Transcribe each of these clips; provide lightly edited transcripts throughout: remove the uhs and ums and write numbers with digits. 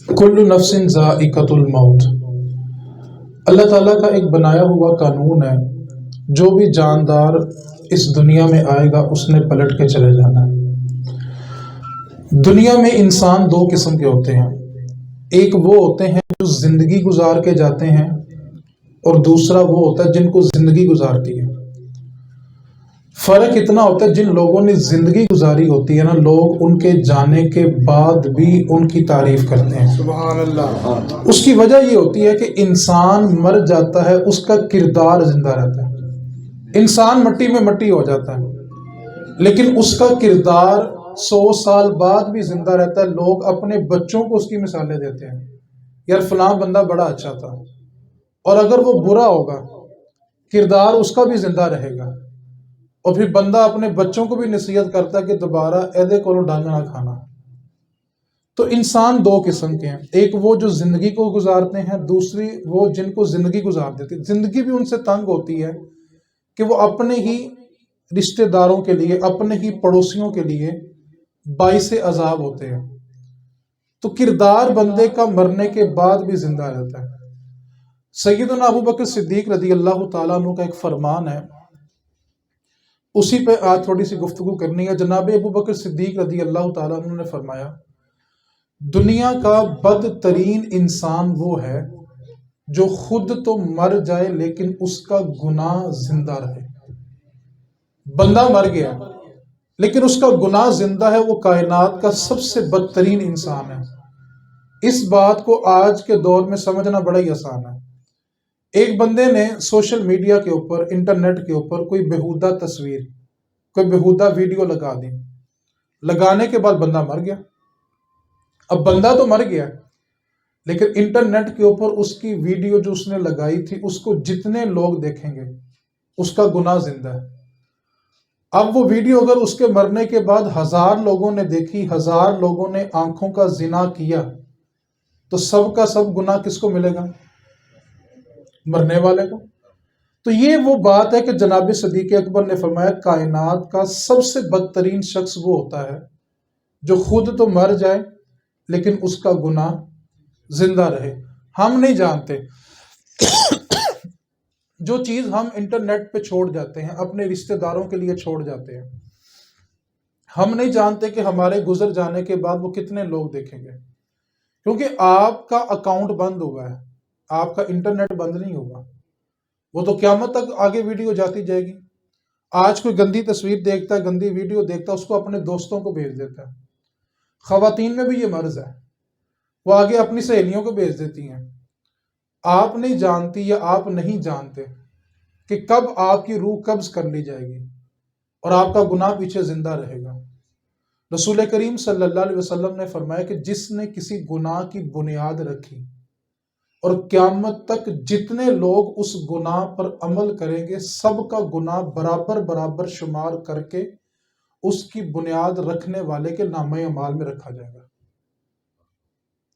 کل نفس ذائقۃ الموت، اللہ تعالیٰ کا ایک بنایا ہوا قانون ہے، جو بھی جاندار اس دنیا میں آئے گا اس نے پلٹ کے چلے جانا ہے۔ دنیا میں انسان دو قسم کے ہوتے ہیں، ایک وہ ہوتے ہیں جو زندگی گزار کے جاتے ہیں، اور دوسرا وہ ہوتا ہے جن کو زندگی گزارتی ہے۔ فرق اتنا ہوتا ہے، جن لوگوں نے زندگی گزاری ہوتی ہے نا، لوگ ان کے جانے کے بعد بھی ان کی تعریف کرتے ہیں۔ سبحان اللہ۔ اس کی وجہ یہ ہوتی ہے کہ انسان مر جاتا ہے، اس کا کردار زندہ رہتا ہے۔ انسان مٹی میں مٹی ہو جاتا ہے، لیکن اس کا کردار 100 سال بعد بھی زندہ رہتا ہے۔ لوگ اپنے بچوں کو اس کی مثالیں دیتے ہیں، یار فلاں بندہ بڑا اچھا تھا، اور اگر وہ برا ہوگا کردار اس کا بھی زندہ رہے گا، اور پھر بندہ اپنے بچوں کو بھی نصیحت کرتا ہے کہ دوبارہ ایدے کولو ڈنگ نہ کھانا۔ تو انسان دو قسم کے ہیں، ایک وہ جو زندگی کو گزارتے ہیں، دوسری وہ جن کو زندگی گزار دیتی۔ زندگی بھی ان سے تنگ ہوتی ہے کہ وہ اپنے ہی رشتہ داروں کے لیے، اپنے ہی پڑوسیوں کے لیے باعث عذاب ہوتے ہیں۔ تو کردار بندے کا مرنے کے بعد بھی زندہ رہتا ہے۔ سیدنا ابو بکر صدیق رضی اللہ تعالیٰ عنہ کا ایک فرمان ہے، اسی پہ آج تھوڑی سی گفتگو کرنی ہے۔ جناب ابو بکر صدیق رضی اللہ تعالیٰ عنہ نے فرمایا، دنیا کا بدترین انسان وہ ہے جو خود تو مر جائے لیکن اس کا گناہ زندہ رہے۔ بندہ مر گیا لیکن اس کا گناہ زندہ ہے، وہ کائنات کا سب سے بدترین انسان ہے۔ اس بات کو آج کے دور میں سمجھنا بڑا ہی آسان ہے۔ ایک بندے نے سوشل میڈیا کے اوپر، انٹرنیٹ کے اوپر کوئی بےہودہ تصویر، کوئی بےہودہ ویڈیو لگا دی، لگانے کے بعد بندہ مر گیا۔ اب بندہ تو مر گیا، لیکن انٹرنیٹ کے اوپر اس کی ویڈیو جو اس نے لگائی تھی، اس کو جتنے لوگ دیکھیں گے اس کا گناہ زندہ ہے۔ اب وہ ویڈیو اگر اس کے مرنے کے بعد 1000 لوگوں نے دیکھی، 1000 لوگوں نے آنکھوں کا زنا کیا، تو سب کا سب گناہ کس کو ملے گا؟ مرنے والے کو۔ تو یہ وہ بات ہے کہ جناب صدیق اکبر نے فرمایا، کائنات کا سب سے بدترین شخص وہ ہوتا ہے جو خود تو مر جائے لیکن اس کا گناہ زندہ رہے۔ ہم نہیں جانتے جو چیز ہم انٹرنیٹ پہ چھوڑ جاتے ہیں، اپنے رشتہ داروں کے لیے چھوڑ جاتے ہیں، ہم نہیں جانتے کہ ہمارے گزر جانے کے بعد وہ کتنے لوگ دیکھیں گے، کیونکہ آپ کا اکاؤنٹ بند ہوا ہے، آپ کا انٹرنیٹ بند نہیں ہوگا، وہ تو قیامت تک آگے ویڈیو جاتی جائے گی۔ آج کوئی گندی تصویر دیکھتا ہے، گندی ویڈیو دیکھتا ہے، اس کو اپنے دوستوں کو بھیج دیتا ہے۔ خواتین میں بھی یہ مرض ہے، وہ آگے اپنی سہیلیوں کو بھیج دیتی ہیں۔ آپ نہیں جانتی یا آپ نہیں جانتے کہ کب آپ کی روح قبض کر لی جائے گی اور آپ کا گناہ پیچھے زندہ رہے گا۔ رسول کریم صلی اللہ علیہ وسلم نے فرمایا کہ جس نے کسی گناہ کی بنیاد رکھی اور قیامت تک جتنے لوگ اس گناہ پر عمل کریں گے، سب کا گناہ برابر برابر شمار کر کے اس کی بنیاد رکھنے والے کے نامہ اعمال میں رکھا جائے گا۔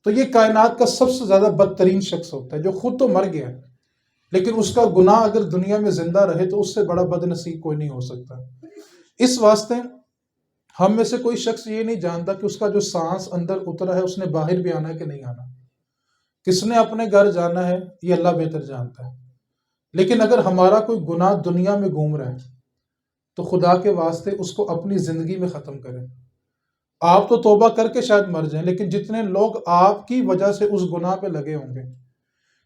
تو یہ کائنات کا سب سے زیادہ بدترین شخص ہوتا ہے جو خود تو مر گیا ہے، لیکن اس کا گناہ اگر دنیا میں زندہ رہے تو اس سے بڑا بد نصیب کوئی نہیں ہو سکتا۔ اس واسطے ہم میں سے کوئی شخص یہ نہیں جانتا کہ اس کا جو سانس اندر اترا ہے اس نے باہر بھی آنا ہے کہ نہیں آنا، کس نے اپنے گھر جانا ہے یہ اللہ بہتر جانتا ہے۔ لیکن اگر ہمارا کوئی گناہ دنیا میں گھوم رہا ہے تو خدا کے واسطے اس کو اپنی زندگی میں ختم کریں۔ آپ تو توبہ کر کے شاید مر جائیں، لیکن جتنے لوگ آپ کی وجہ سے اس گناہ پہ لگے ہوں گے،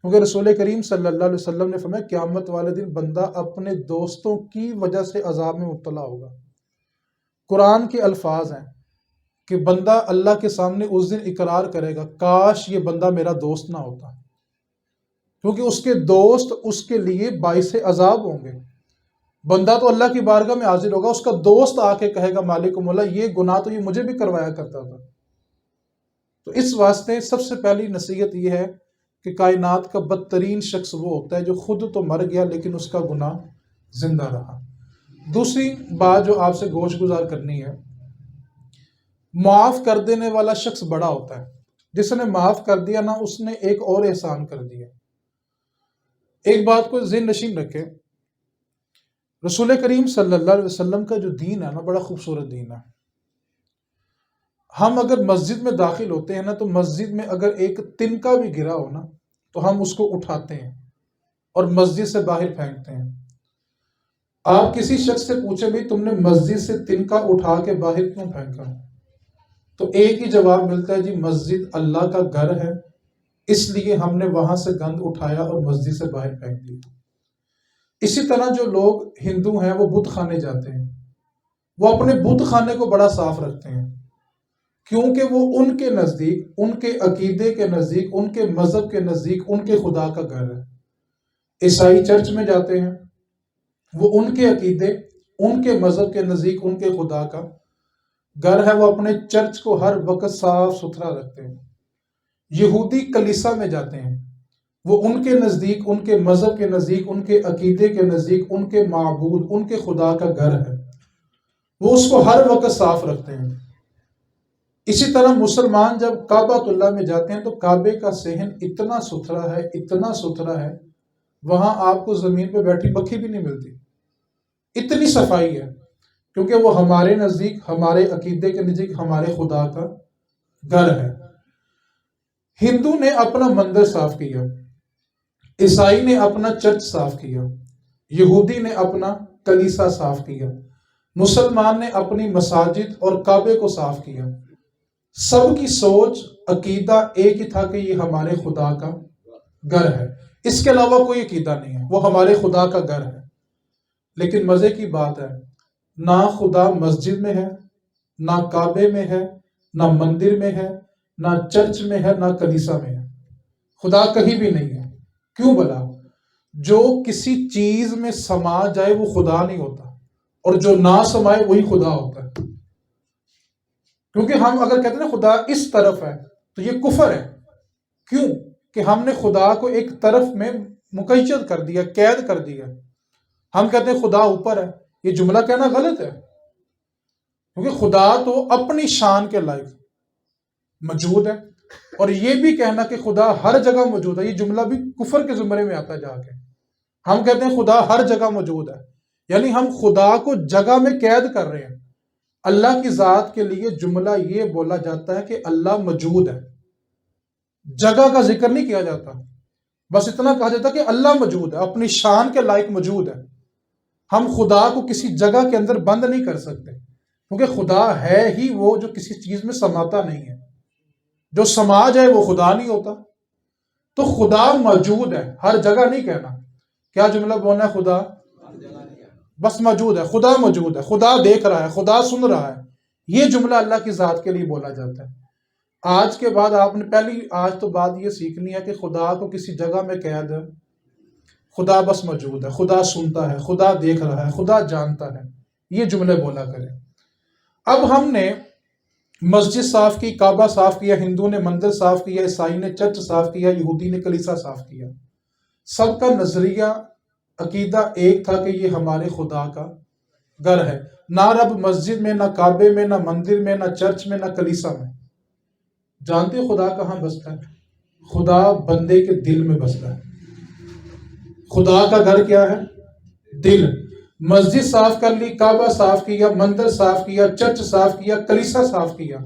کیونکہ رسول کریم صلی اللہ علیہ وسلم نے فرمایا قیامت والے دن بندہ اپنے دوستوں کی وجہ سے عذاب میں مبتلا ہوگا۔ قرآن کے الفاظ ہیں کہ بندہ اللہ کے سامنے اس دن اقرار کرے گا، کاش یہ بندہ میرا دوست نہ ہوتا، کیونکہ اس کے دوست اس کے لیے باعث عذاب ہوں گے۔ بندہ تو اللہ کی بارگاہ میں حاضر ہوگا، اس کا دوست آ کے کہے گا مالک مولا یہ گناہ تو یہ مجھے بھی کروایا کرتا تھا۔ تو اس واسطے سب سے پہلی نصیحت یہ ہے کہ کائنات کا بدترین شخص وہ ہوتا ہے جو خود تو مر گیا لیکن اس کا گناہ زندہ رہا۔ دوسری بات جو آپ سے گوش گزار کرنی ہے، معاف کر دینے والا شخص بڑا ہوتا ہے۔ جس نے معاف کر دیا نا، اس نے ایک اور احسان کر دیا۔ ایک بات کو ذہن نشین رکھیں، رسول کریم صلی اللہ علیہ وسلم کا جو دین ہے نا، بڑا خوبصورت دین ہے۔ ہم اگر مسجد میں داخل ہوتے ہیں نا تو مسجد میں اگر ایک تنکا بھی گرا ہو نا تو ہم اس کو اٹھاتے ہیں اور مسجد سے باہر پھینکتے ہیں۔ آپ کسی شخص سے پوچھیں بھی تم نے مسجد سے تنکا اٹھا کے باہر کیوں پھینکا، تو ایک ہی جواب ملتا ہے، جی مسجد اللہ کا گھر ہے، اس لیے ہم نے وہاں سے گند اٹھایا اور مسجد سے باہر پھینک دیا۔ اسی طرح جو لوگ ہندو ہیں وہ بت خانے جاتے ہیں، وہ اپنے بت خانے کو بڑا صاف رکھتے ہیں، کیونکہ وہ ان کے نزدیک، ان کے عقیدے کے نزدیک، ان کے مذہب کے نزدیک ان کے خدا کا گھر ہے۔ عیسائی چرچ میں جاتے ہیں، وہ ان کے عقیدے، ان کے مذہب کے نزدیک ان کے خدا کا گھر ہے، وہ اپنے چرچ کو ہر وقت صاف ستھرا رکھتے ہیں۔ یہودی کلیسا میں جاتے ہیں، وہ ان کے نزدیک، ان کے مذہب کے نزدیک، ان کے عقیدے کے نزدیک ان کے معبود، ان کے خدا کا گھر ہے، وہ اس کو ہر وقت صاف رکھتے ہیں۔ اسی طرح مسلمان جب کعبۃ اللہ میں جاتے ہیں تو کعبے کا صحن اتنا ستھرا ہے، اتنا ستھرا ہے، وہاں آپ کو زمین پہ بیٹھی مکھی بھی نہیں ملتی، اتنی صفائی ہے، کیونکہ وہ ہمارے نزدیک، ہمارے عقیدے کے نزدیک ہمارے خدا کا گھر ہے۔ ہندو نے اپنا مندر صاف کیا، عیسائی نے اپنا چرچ صاف کیا، یہودی نے اپنا کلیسا صاف کیا، مسلمان نے اپنی مساجد اور کعبے کو صاف کیا۔ سب کی سوچ، عقیدہ ایک ہی تھا کہ یہ ہمارے خدا کا گھر ہے، اس کے علاوہ کوئی عقیدہ نہیں ہے، وہ ہمارے خدا کا گھر ہے۔ لیکن مزے کی بات ہے، نہ خدا مسجد میں ہے، نہ کعبے میں ہے، نہ مندر میں ہے، نہ چرچ میں ہے، نہ کلیسا میں ہے، خدا کہیں بھی نہیں ہے۔ کیوں بھلا؟ جو کسی چیز میں سما جائے وہ خدا نہیں ہوتا، اور جو نہ سمائے وہی خدا ہوتا ہے۔ کیونکہ ہم اگر کہتے ہیں نا خدا اس طرف ہے تو یہ کفر ہے۔ کیوں؟ کہ ہم نے خدا کو ایک طرف میں مقید کر دیا، قید کر دیا۔ ہم کہتے ہیں خدا اوپر ہے، یہ جملہ کہنا غلط ہے، کیونکہ خدا تو اپنی شان کے لائق موجود ہے، اور یہ بھی کہنا کہ خدا ہر جگہ موجود ہے، یہ جملہ بھی کفر کے زمرے میں آتا ہے جا کے۔ ہم کہتے ہیں خدا ہر جگہ موجود ہے، یعنی ہم خدا کو جگہ میں قید کر رہے ہیں۔ اللہ کی ذات کے لیے جملہ یہ بولا جاتا ہے کہ اللہ موجود ہے، جگہ کا ذکر نہیں کیا جاتا، بس اتنا کہا جاتا کہ اللہ موجود ہے، اپنی شان کے لائق موجود ہے۔ ہم خدا کو کسی جگہ کے اندر بند نہیں کر سکتے، کیونکہ خدا ہے ہی وہ جو کسی چیز میں سماتا نہیں ہے، جو سما جائے وہ خدا نہیں ہوتا۔ تو خدا موجود ہے، ہر جگہ نہیں کہنا۔ کیا جملہ بولنا ہے؟ خدا بس موجود ہے، خدا موجود ہے، خدا دیکھ رہا ہے، خدا سن رہا ہے، یہ جملہ اللہ کی ذات کے لیے بولا جاتا ہے۔ آج کے بعد آپ نے آج تو بات یہ سیکھنی ہے کہ خدا کو کسی جگہ میں قید ہے، خدا بس موجود ہے، خدا سنتا ہے، خدا دیکھ رہا ہے، خدا جانتا ہے، یہ جملے بولا کریں۔ اب ہم نے مسجد صاف کی، کعبہ صاف کیا، ہندو نے مندر صاف کیا، عیسائی نے چرچ صاف کیا، یہودی نے کلیسا صاف کیا۔ سب کا نظریہ، عقیدہ ایک تھا کہ یہ ہمارے خدا کا گھر ہے۔ نہ رب مسجد میں، نہ کعبے میں، نہ مندر میں، نہ چرچ میں، نہ کلیسا میں۔ جانتے ہو خدا کہاں بستا ہے؟ خدا بندے کے دل میں بستا ہے۔ خدا کا گھر کیا ہے؟ دل۔ مسجد صاف کر لی، کعبہ صاف کیا، مندر صاف کیا، چرچ صاف کیا، کلیسا صاف کیا۔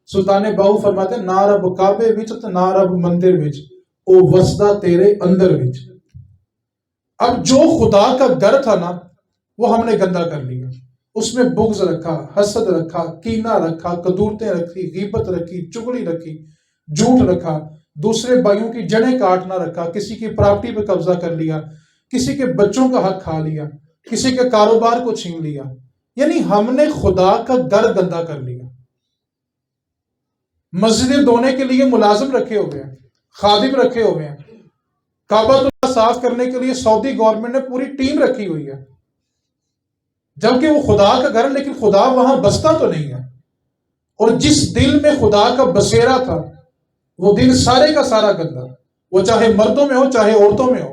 سلطان باہو فرماتے ہیں، نہ رب کعبے وچ تے نہ رب مندر وچ، او وسدا تیرے اندر وچ۔ اب جو خدا کا گھر تھا نا وہ ہم نے گندا کر لیا، اس میں بغض رکھا، حسد رکھا، کینہ رکھا، قدورتیں رکھی، غیبت رکھی، چغلی رکھی، جھوٹ رکھا، دوسرے بھائیوں کی جڑیں کاٹنا رکھا، کسی کی پراپرٹی پہ قبضہ کر لیا، کسی کے بچوں کا حق کھا لیا، کسی کے کاروبار کو چھین لیا۔ یعنی ہم نے خدا کا گھر گندا کر لیا۔ مسجدیں دھونے کے لیے ملازم رکھے ہوئے ہیں، خادم رکھے ہوئے ہیں، کعبہ صاف کرنے کے لیے سعودی گورنمنٹ نے پوری ٹیم رکھی ہوئی ہے، جبکہ وہ خدا کا گھر ہے، لیکن خدا وہاں بستا تو نہیں ہے۔ اور جس دل میں خدا کا بسیرا تھا وہ دل سارے کا سارا گندا، وہ چاہے مردوں میں ہو چاہے عورتوں میں ہو۔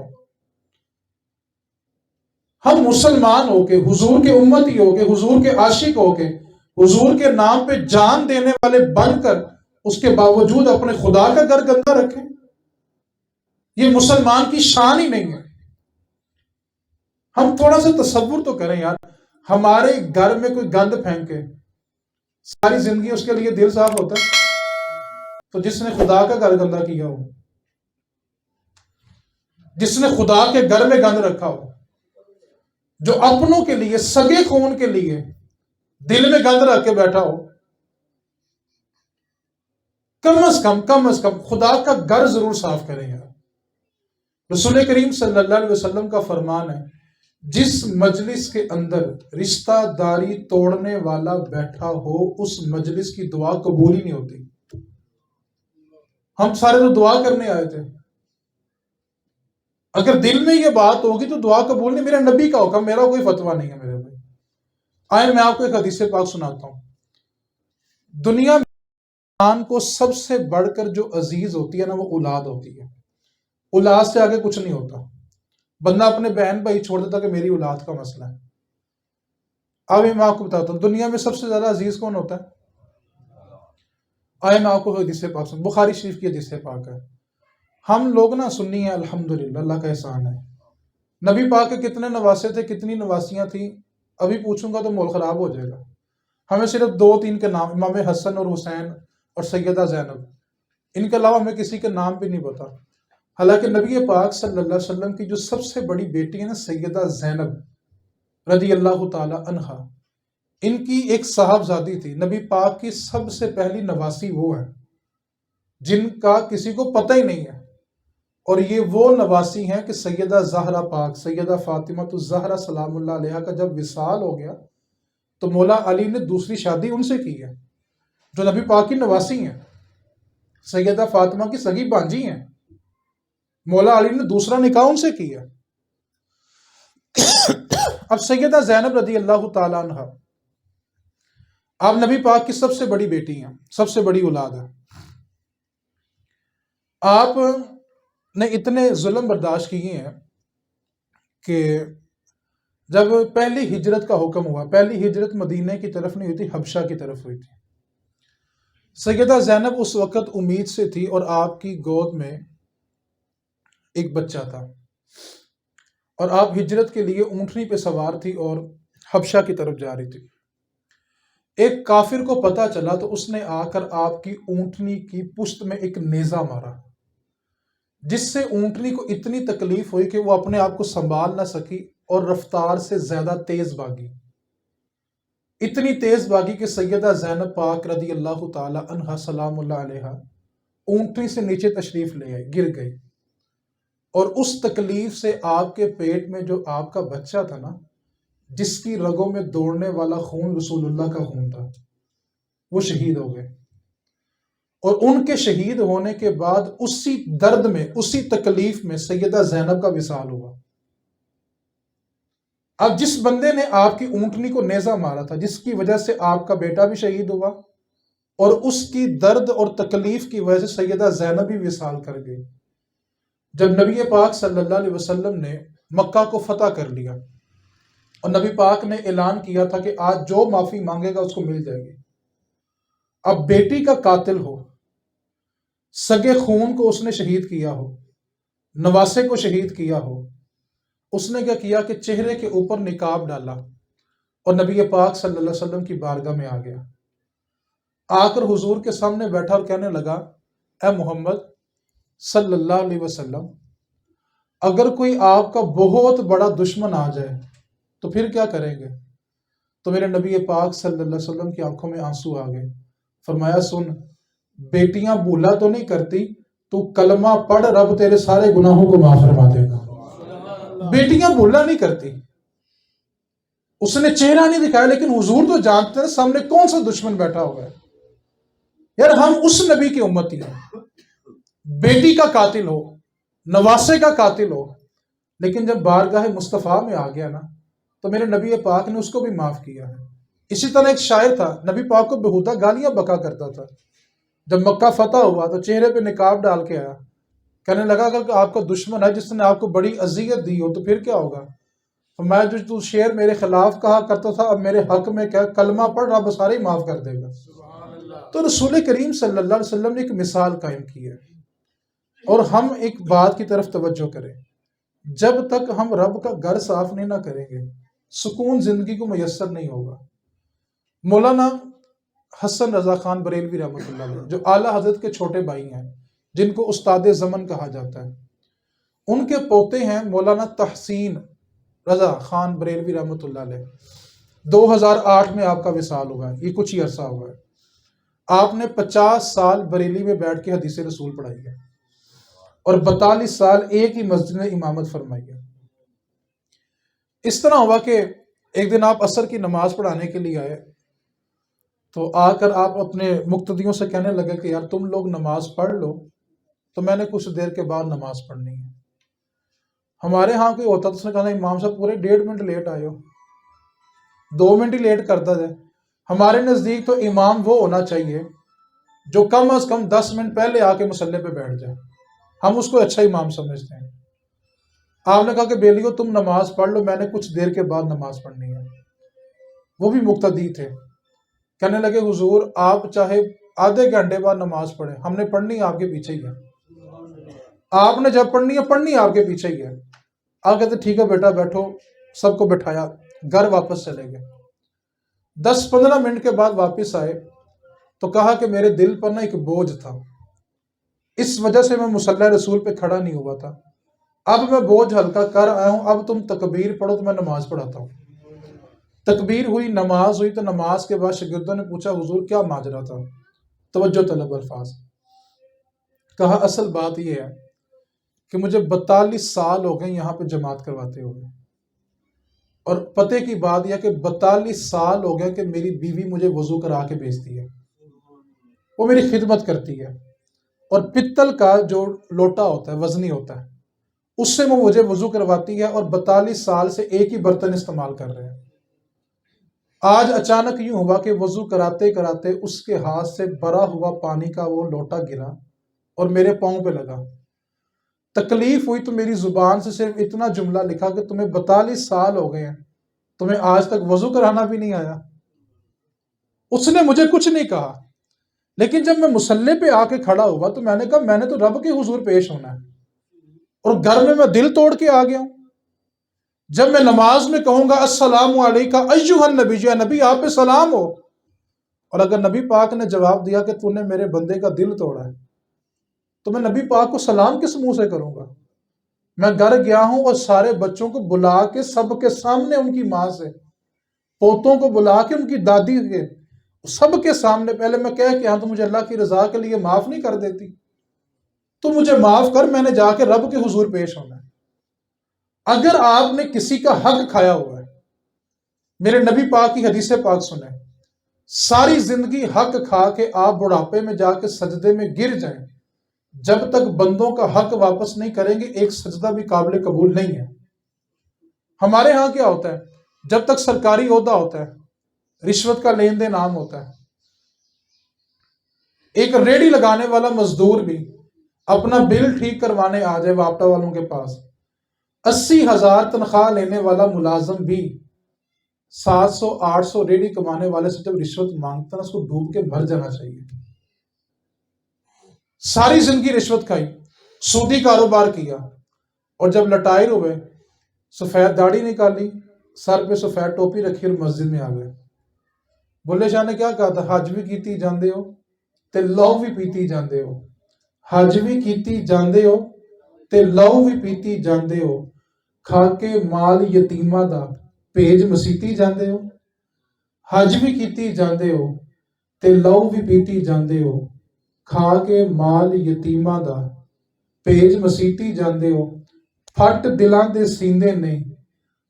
ہم مسلمان ہو کے، حضور کے امتی ہو کے، حضور کے عاشق ہو کے، حضور کے نام پہ جان دینے والے بن کر، اس کے باوجود اپنے خدا کا گھر گندا رکھیں، یہ مسلمان کی شان ہی نہیں ہے۔ ہم تھوڑا سا تصور تو کریں یار، ہمارے گھر میں کوئی گند پھینکے ساری زندگی اس کے لیے دل صاف ہوتا ہے؟ تو جس نے خدا کا گھر گندا کیا ہو، جس نے خدا کے گھر میں گند رکھا ہو، جو اپنوں کے لیے، سگے خون کے لیے دل میں گند رکھ کے بیٹھا ہو، کم از کم خدا کا گھر ضرور صاف کریں یار۔ رسول کریم صلی اللہ علیہ وسلم کا فرمان ہے، جس مجلس کے اندر رشتہ داری توڑنے والا بیٹھا ہو، اس مجلس کی دعا قبول ہی نہیں ہوتی۔ ہم سارے تو دعا کرنے آئے تھے، اگر دل میں یہ بات ہوگی تو دعا قبول نہیں۔ میرے نبی کا حکم، میرا کوئی فتویٰ نہیں ہے میرے بھائی۔ آئے میں آپ کو ایک حدیث پاک سناتا ہوں۔ دنیا میں انسان کو سب سے بڑھ کر جو عزیز ہوتی ہے نا، وہ اولاد ہوتی ہے۔ اولاد سے آگے کچھ نہیں ہوتا۔ بندہ اپنے بہن بھائی چھوڑ دیتا کہ میری اولاد کا مسئلہ ہے۔ اب میں آپ کو بتاتا ہوں، دنیا میں سب سے زیادہ عزیز کون ہوتا ہے؟ آئے میں آپ کو حدیث پاک سن، بخاری شریف کی حدیث پاک ہے۔ ہم لوگ نا سنی ہیں، الحمدللہ، اللہ کا احسان ہے۔ نبی پاک کے کتنے نواسے تھے، کتنی نواسیاں تھیں، ابھی پوچھوں گا تو مول خراب ہو جائے گا۔ ہمیں صرف 2-3 کے نام، امام حسن اور حسین اور سیدہ زینب، ان کے علاوہ ہمیں کسی کے نام بھی نہیں پتا۔ حالانکہ نبی پاک صلی اللہ علیہ وسلم کی جو سب سے بڑی بیٹی ہے نا، سیدہ زینب رضی اللہ تعالی عنہا، ان کی ایک صاحبزادی تھی۔ نبی پاک کی سب سے پہلی نواسی وہ ہے جن کا کسی کو پتہ ہی نہیں ہے، اور یہ وہ نواسی ہیں کہ سیدہ زہرا پاک، سیدہ فاطمہ الزہرا سلام اللہ علیہا کا جب وصال ہو گیا تو مولا علی نے دوسری شادی ان سے کی ہے، جو نبی پاک کی نواسی ہیں، سیدہ فاطمہ کی سگی بانجی ہیں۔ مولا علی نے دوسرا نکاح ان سے کیا۔ اب سیدہ زینب رضی اللہ تعالیٰ عنہ، آپ نبی پاک کی سب سے بڑی بیٹی ہیں، سب سے بڑی اولاد ہے۔ آپ نے اتنے ظلم برداشت کیے ہیں کہ جب پہلی ہجرت کا حکم ہوا، پہلی ہجرت مدینہ کی طرف نہیں ہوئی تھی، حبشہ کی طرف ہوئی تھی۔ سیدہ زینب اس وقت امید سے تھی، اور آپ کی گود میں ایک بچہ تھا، اور آپ ہجرت کے لیے اونٹنی پہ سوار تھی اور حبشہ کی طرف جا رہی تھی۔ ایک کافر کو پتہ چلا تو اس نے آ کر آپ کی اونٹنی کی پشت میں ایک نیزہ مارا، جس سے اونٹنی کو اتنی تکلیف ہوئی کہ وہ اپنے آپ کو سنبھال نہ سکی اور رفتار سے زیادہ تیز بھاگی۔ اتنی تیز بھاگی کہ سیدہ زینب پاک رضی اللہ تعالی عنہا سلام اللہ علیہا اونٹنی سے نیچے تشریف لے آئی، گر گئی، اور اس تکلیف سے آپ کے پیٹ میں جو آپ کا بچہ تھا نا، جس کی رگوں میں دوڑنے والا خون رسول اللہ کا خون تھا، وہ شہید ہو گئے۔ اور ان کے شہید ہونے کے بعد اسی درد میں، اسی تکلیف میں سیدہ زینب کا وصال ہوا۔ اب جس بندے نے آپ کی اونٹنی کو نیزہ مارا تھا، جس کی وجہ سے آپ کا بیٹا بھی شہید ہوا، اور اس کی درد اور تکلیف کی وجہ سے سیدہ زینب بھی وصال کر گئی۔ جب نبی پاک صلی اللہ علیہ وسلم نے مکہ کو فتح کر لیا، اور نبی پاک نے اعلان کیا تھا کہ آج جو معافی مانگے گا اس کو مل جائے گی۔ اب بیٹی کا قاتل ہو، سگے خون کو اس نے شہید کیا ہو، نواسے کو شہید کیا ہو، اس نے کیا کیا کہ چہرے کے اوپر نقاب ڈالا اور نبی پاک صلی اللہ علیہ وسلم کی بارگاہ میں آ گیا، آ کر حضور کے سامنے بیٹھا اور کہنے لگا، اے محمد صلی اللہ علیہ وسلم، اگر کوئی آپ کا بہت بڑا دشمن آ جائے تو پھر کیا کریں گے؟ تو میرے نبی پاک صلی اللہ علیہ وسلم کی آنکھوں میں آنسو آ گئے۔ فرمایا، سن، بیٹیاں بھولا تو نہیں کرتی، تو کلمہ پڑھ، رب تیرے سارے گناہوں کو معاف فرما دے گا۔ بیٹیاں بھولا نہیں کرتی۔ اس نے چہرہ نہیں دکھایا، لیکن حضور تو جانتے ہیں سامنے کون سا دشمن بیٹھا ہوا ہے۔ یار ہم اس نبی کی امتی ہیں، بیٹی کا قاتل ہو، نواسے کا قاتل ہو، لیکن جب بارگاہ مصطفیٰ میں آ گیا نا، تو میرے نبی پاک نے اس کو بھی معاف کیا ہے۔ اسی طرح ایک شاعر تھا، نبی پاک کو بہودہ گالیاں بکا کرتا تھا۔ جب مکہ فتح ہوا تو چہرے پہ نقاب ڈال کے آیا، کہنے لگا اگر آپ کا دشمن ہے جس نے آپ کو بڑی اذیت دی ہو تو پھر کیا ہوگا؟ فرمایا، جو تو شعر میرے خلاف کہا کرتا تھا، اب میرے حق میں کیا، کلمہ پڑھ، رب سارے ہی معاف کر دے گا۔ تو رسول کریم صلی اللہ علیہ وسلم نے ایک مثال قائم کی ہے، اور ہم ایک بات کی طرف توجہ کریں، جب تک ہم رب کا گھر صاف نہیں نہ کریں گے، سکون زندگی کو میسر نہیں ہوگا۔ مولانا حسن رضا خان بریلوی رحمۃ اللہ علیہ، جو اعلیٰ حضرت کے چھوٹے بھائی ہیں، جن کو استاد زمن کہا جاتا ہے، ان کے پوتے ہیں مولانا تحسین رضا خان بریلوی رحمۃ اللہ علیہ۔ 2008 میں آپ کا وصال ہوا ہے، یہ کچھ ہی عرصہ ہوا ہے۔ آپ نے 50 سال بریلی میں بیٹھ کے حدیث رسول پڑھائی ہے اور 42 سال ایک ہی مسجد میں امامت فرمائی ہے۔ اس طرح ہوا کہ ایک دن آپ عصر کی نماز پڑھانے کے لیے آئے، تو آ کر آپ اپنے مقتدیوں سے کہنے لگے کہ یار تم لوگ نماز پڑھ لو تو میں نے کچھ دیر کے بعد نماز پڑھنی ہے۔ ہمارے ہاں کوئی ہوتا تو اس نے کہا امام صاحب پورے 1.5 منٹ لیٹ آئے ہو، 2 منٹ ہی لیٹ کرتا ہے۔ ہمارے نزدیک تو امام وہ ہونا چاہیے جو کم از کم 10 منٹ پہلے آ کے مصلی پہ بیٹھ جائے، ہم اس کو اچھا امام سمجھتے ہیں۔ آپ نے کہا کہ بیلیو تم نماز پڑھ لو، میں نے کچھ دیر کے بعد نماز پڑھنی ہے۔ وہ بھی مقتدی تھے، کہنے لگے حضور آپ چاہے آدھے گھنٹے بعد نماز پڑھیں، ہم نے پڑھنی آپ کے پیچھے ہی ہے، آپ نے جب پڑھنی آپ کے پیچھے ہی ہے۔ آپ کہتے ٹھیک ہے بیٹا بیٹھو، سب کو بٹھایا، گھر واپس چلے گئے۔ 10-15 منٹ کے بعد واپس آئے تو کہا کہ میرے دل پر ایک بوجھ تھا، اس وجہ سے میں مصلی رسول پہ کھڑا نہیں ہوا تھا، اب میں بوجھ ہلکا کر آیا ہوں، اب تم تکبیر پڑھو تو میں نماز پڑھاتا ہوں۔ تکبیر ہوئی، نماز ہوئی، تو نماز کے بعد شاگردوں نے پوچھا حضور کیا ماجرا تھا؟ توجہ طلب الفاظ۔ کہا اصل بات یہ ہے کہ مجھے 42 سال ہو گئے یہاں پہ جماعت کرواتے ہوئے، اور پتے کی بات یہ کہ 42 سال ہو گئے کہ میری بیوی مجھے وضو کرا کے بھیجتی ہے، وہ میری خدمت کرتی ہے، اور پتل کا جو لوٹا ہوتا ہے وزنی ہوتا ہے اس سے وہ مجھے وضو کرواتی ہے، اور 42 سال سے ایک ہی برتن استعمال کر رہے ہیں۔ آج اچانک یوں ہوا کہ وضو کراتے کراتے اس کے ہاتھ سے بھرا ہوا پانی کا وہ لوٹا گرا اور میرے پاؤں پہ لگا۔ تکلیف ہوئی تو میری زبان سے صرف اتنا جملہ لکھا کہ تمہیں 42 سال ہو گئے ہیں، تمہیں آج تک وضو کرانا بھی نہیں آیا۔ اس نے مجھے کچھ نہیں کہا، لیکن جب میں مصلی پہ آ کے کھڑا ہوا تو میں نے کہا میں نے تو رب کے حضور پیش ہونا ہے، اور گھر میں دل توڑ کے آ گیا ہوں۔ جب میں نماز میں کہوں گا السلام علیکہ ایھا النبی، یا نبی آپ پہ سلام ہو، اور اگر نبی پاک نے جواب دیا کہ تو نے میرے بندے کا دل توڑا ہے، تو میں نبی پاک کو سلام کس منہ سے کروں گا؟ میں گھر گیا ہوں اور سارے بچوں کو بلا کے سب کے سامنے، ان کی ماں سے، پوتوں کو بلا کے ان کی دادی کے، سب کے سامنے پہلے میں کہہ کہ ہاں تو مجھے اللہ کی رضا کے لیے معاف نہیں کر دیتی؟ تو مجھے معاف کر، میں نے جا کے رب کے حضور پیش ہونا ہے۔ اگر آپ نے کسی کا حق کھایا ہوا ہے، میرے نبی پاک کی حدیث پاک سنیں، ساری زندگی حق کھا کے آپ بڑھاپے میں جا کے سجدے میں گر جائیں، جب تک بندوں کا حق واپس نہیں کریں گے ایک سجدہ بھی قابل قبول نہیں ہے۔ ہمارے ہاں کیا ہوتا ہے، جب تک سرکاری عہدہ ہوتا ہے رشوت کا لین دین عام ہوتا ہے۔ ایک ریڑھی لگانے والا مزدور بھی اپنا بل ٹھیک کروانے آ جائے واپٹا والوں کے پاس، 80,000 تنخواہ لینے والا ملازم بھی 700-800 ریڑھی کمانے والے سے جب رشوت مانگتا ہے اس کو ڈوب کے مر جانا چاہیے۔ ساری زندگی رشوت کھائی، سودی کاروبار کیا، اور جب لٹائر ہوئے سفید داڑھی نکالی، سر پہ سفید ٹوپی رکھی اور مسجد میں آ گئے۔ بلے شاہ نے کیا کہا تھا، حج بھی کیتی جاندے ہو تے لو بھی پیتی جاندے ہو، حج بھی کیتی جاندے ہو تے لو بھی پیتی جاندے ہو، کھا کے مال یتیماں دا پیج مسیتی جاندے ہو، حج بھی کیتی جاندے ہو تے لو بھی پیتی جاندے ہو، کھا کے مال یتیماں دا پیج مسیتی جاندے ہو، پھٹ دلاں دے سیندے نے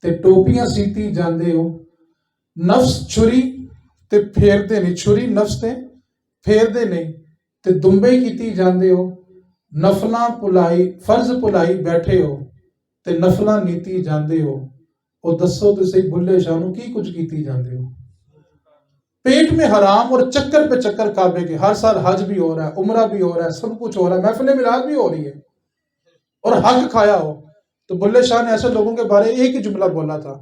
تے ٹوپیاں سیتی جاندے ہو، نفس چھری تے پھیر دے نہیں، چھری نفس تے پھیر دے نہیں تے دمبے کیتی جاندے ہو، نفلاں پلائی فرض پلائی بیٹھے ہو تے نفلاں نیتی جاندے ہو، او دسو تسی بلے شاہ نو کی کچھ کیتی جاندے ہو؟ پیٹ میں حرام اور چکر پہ چکر کعبے کے، ہر سال حج بھی ہو رہا ہے، عمرہ بھی ہو رہا ہے، سب کچھ ہو رہا ہے، محفل میلاد بھی ہو رہی ہے، اور حق کھایا ہو۔ تو بلے شاہ نے ایسے لوگوں کے بارے ایک ہی جملہ بولا تھا،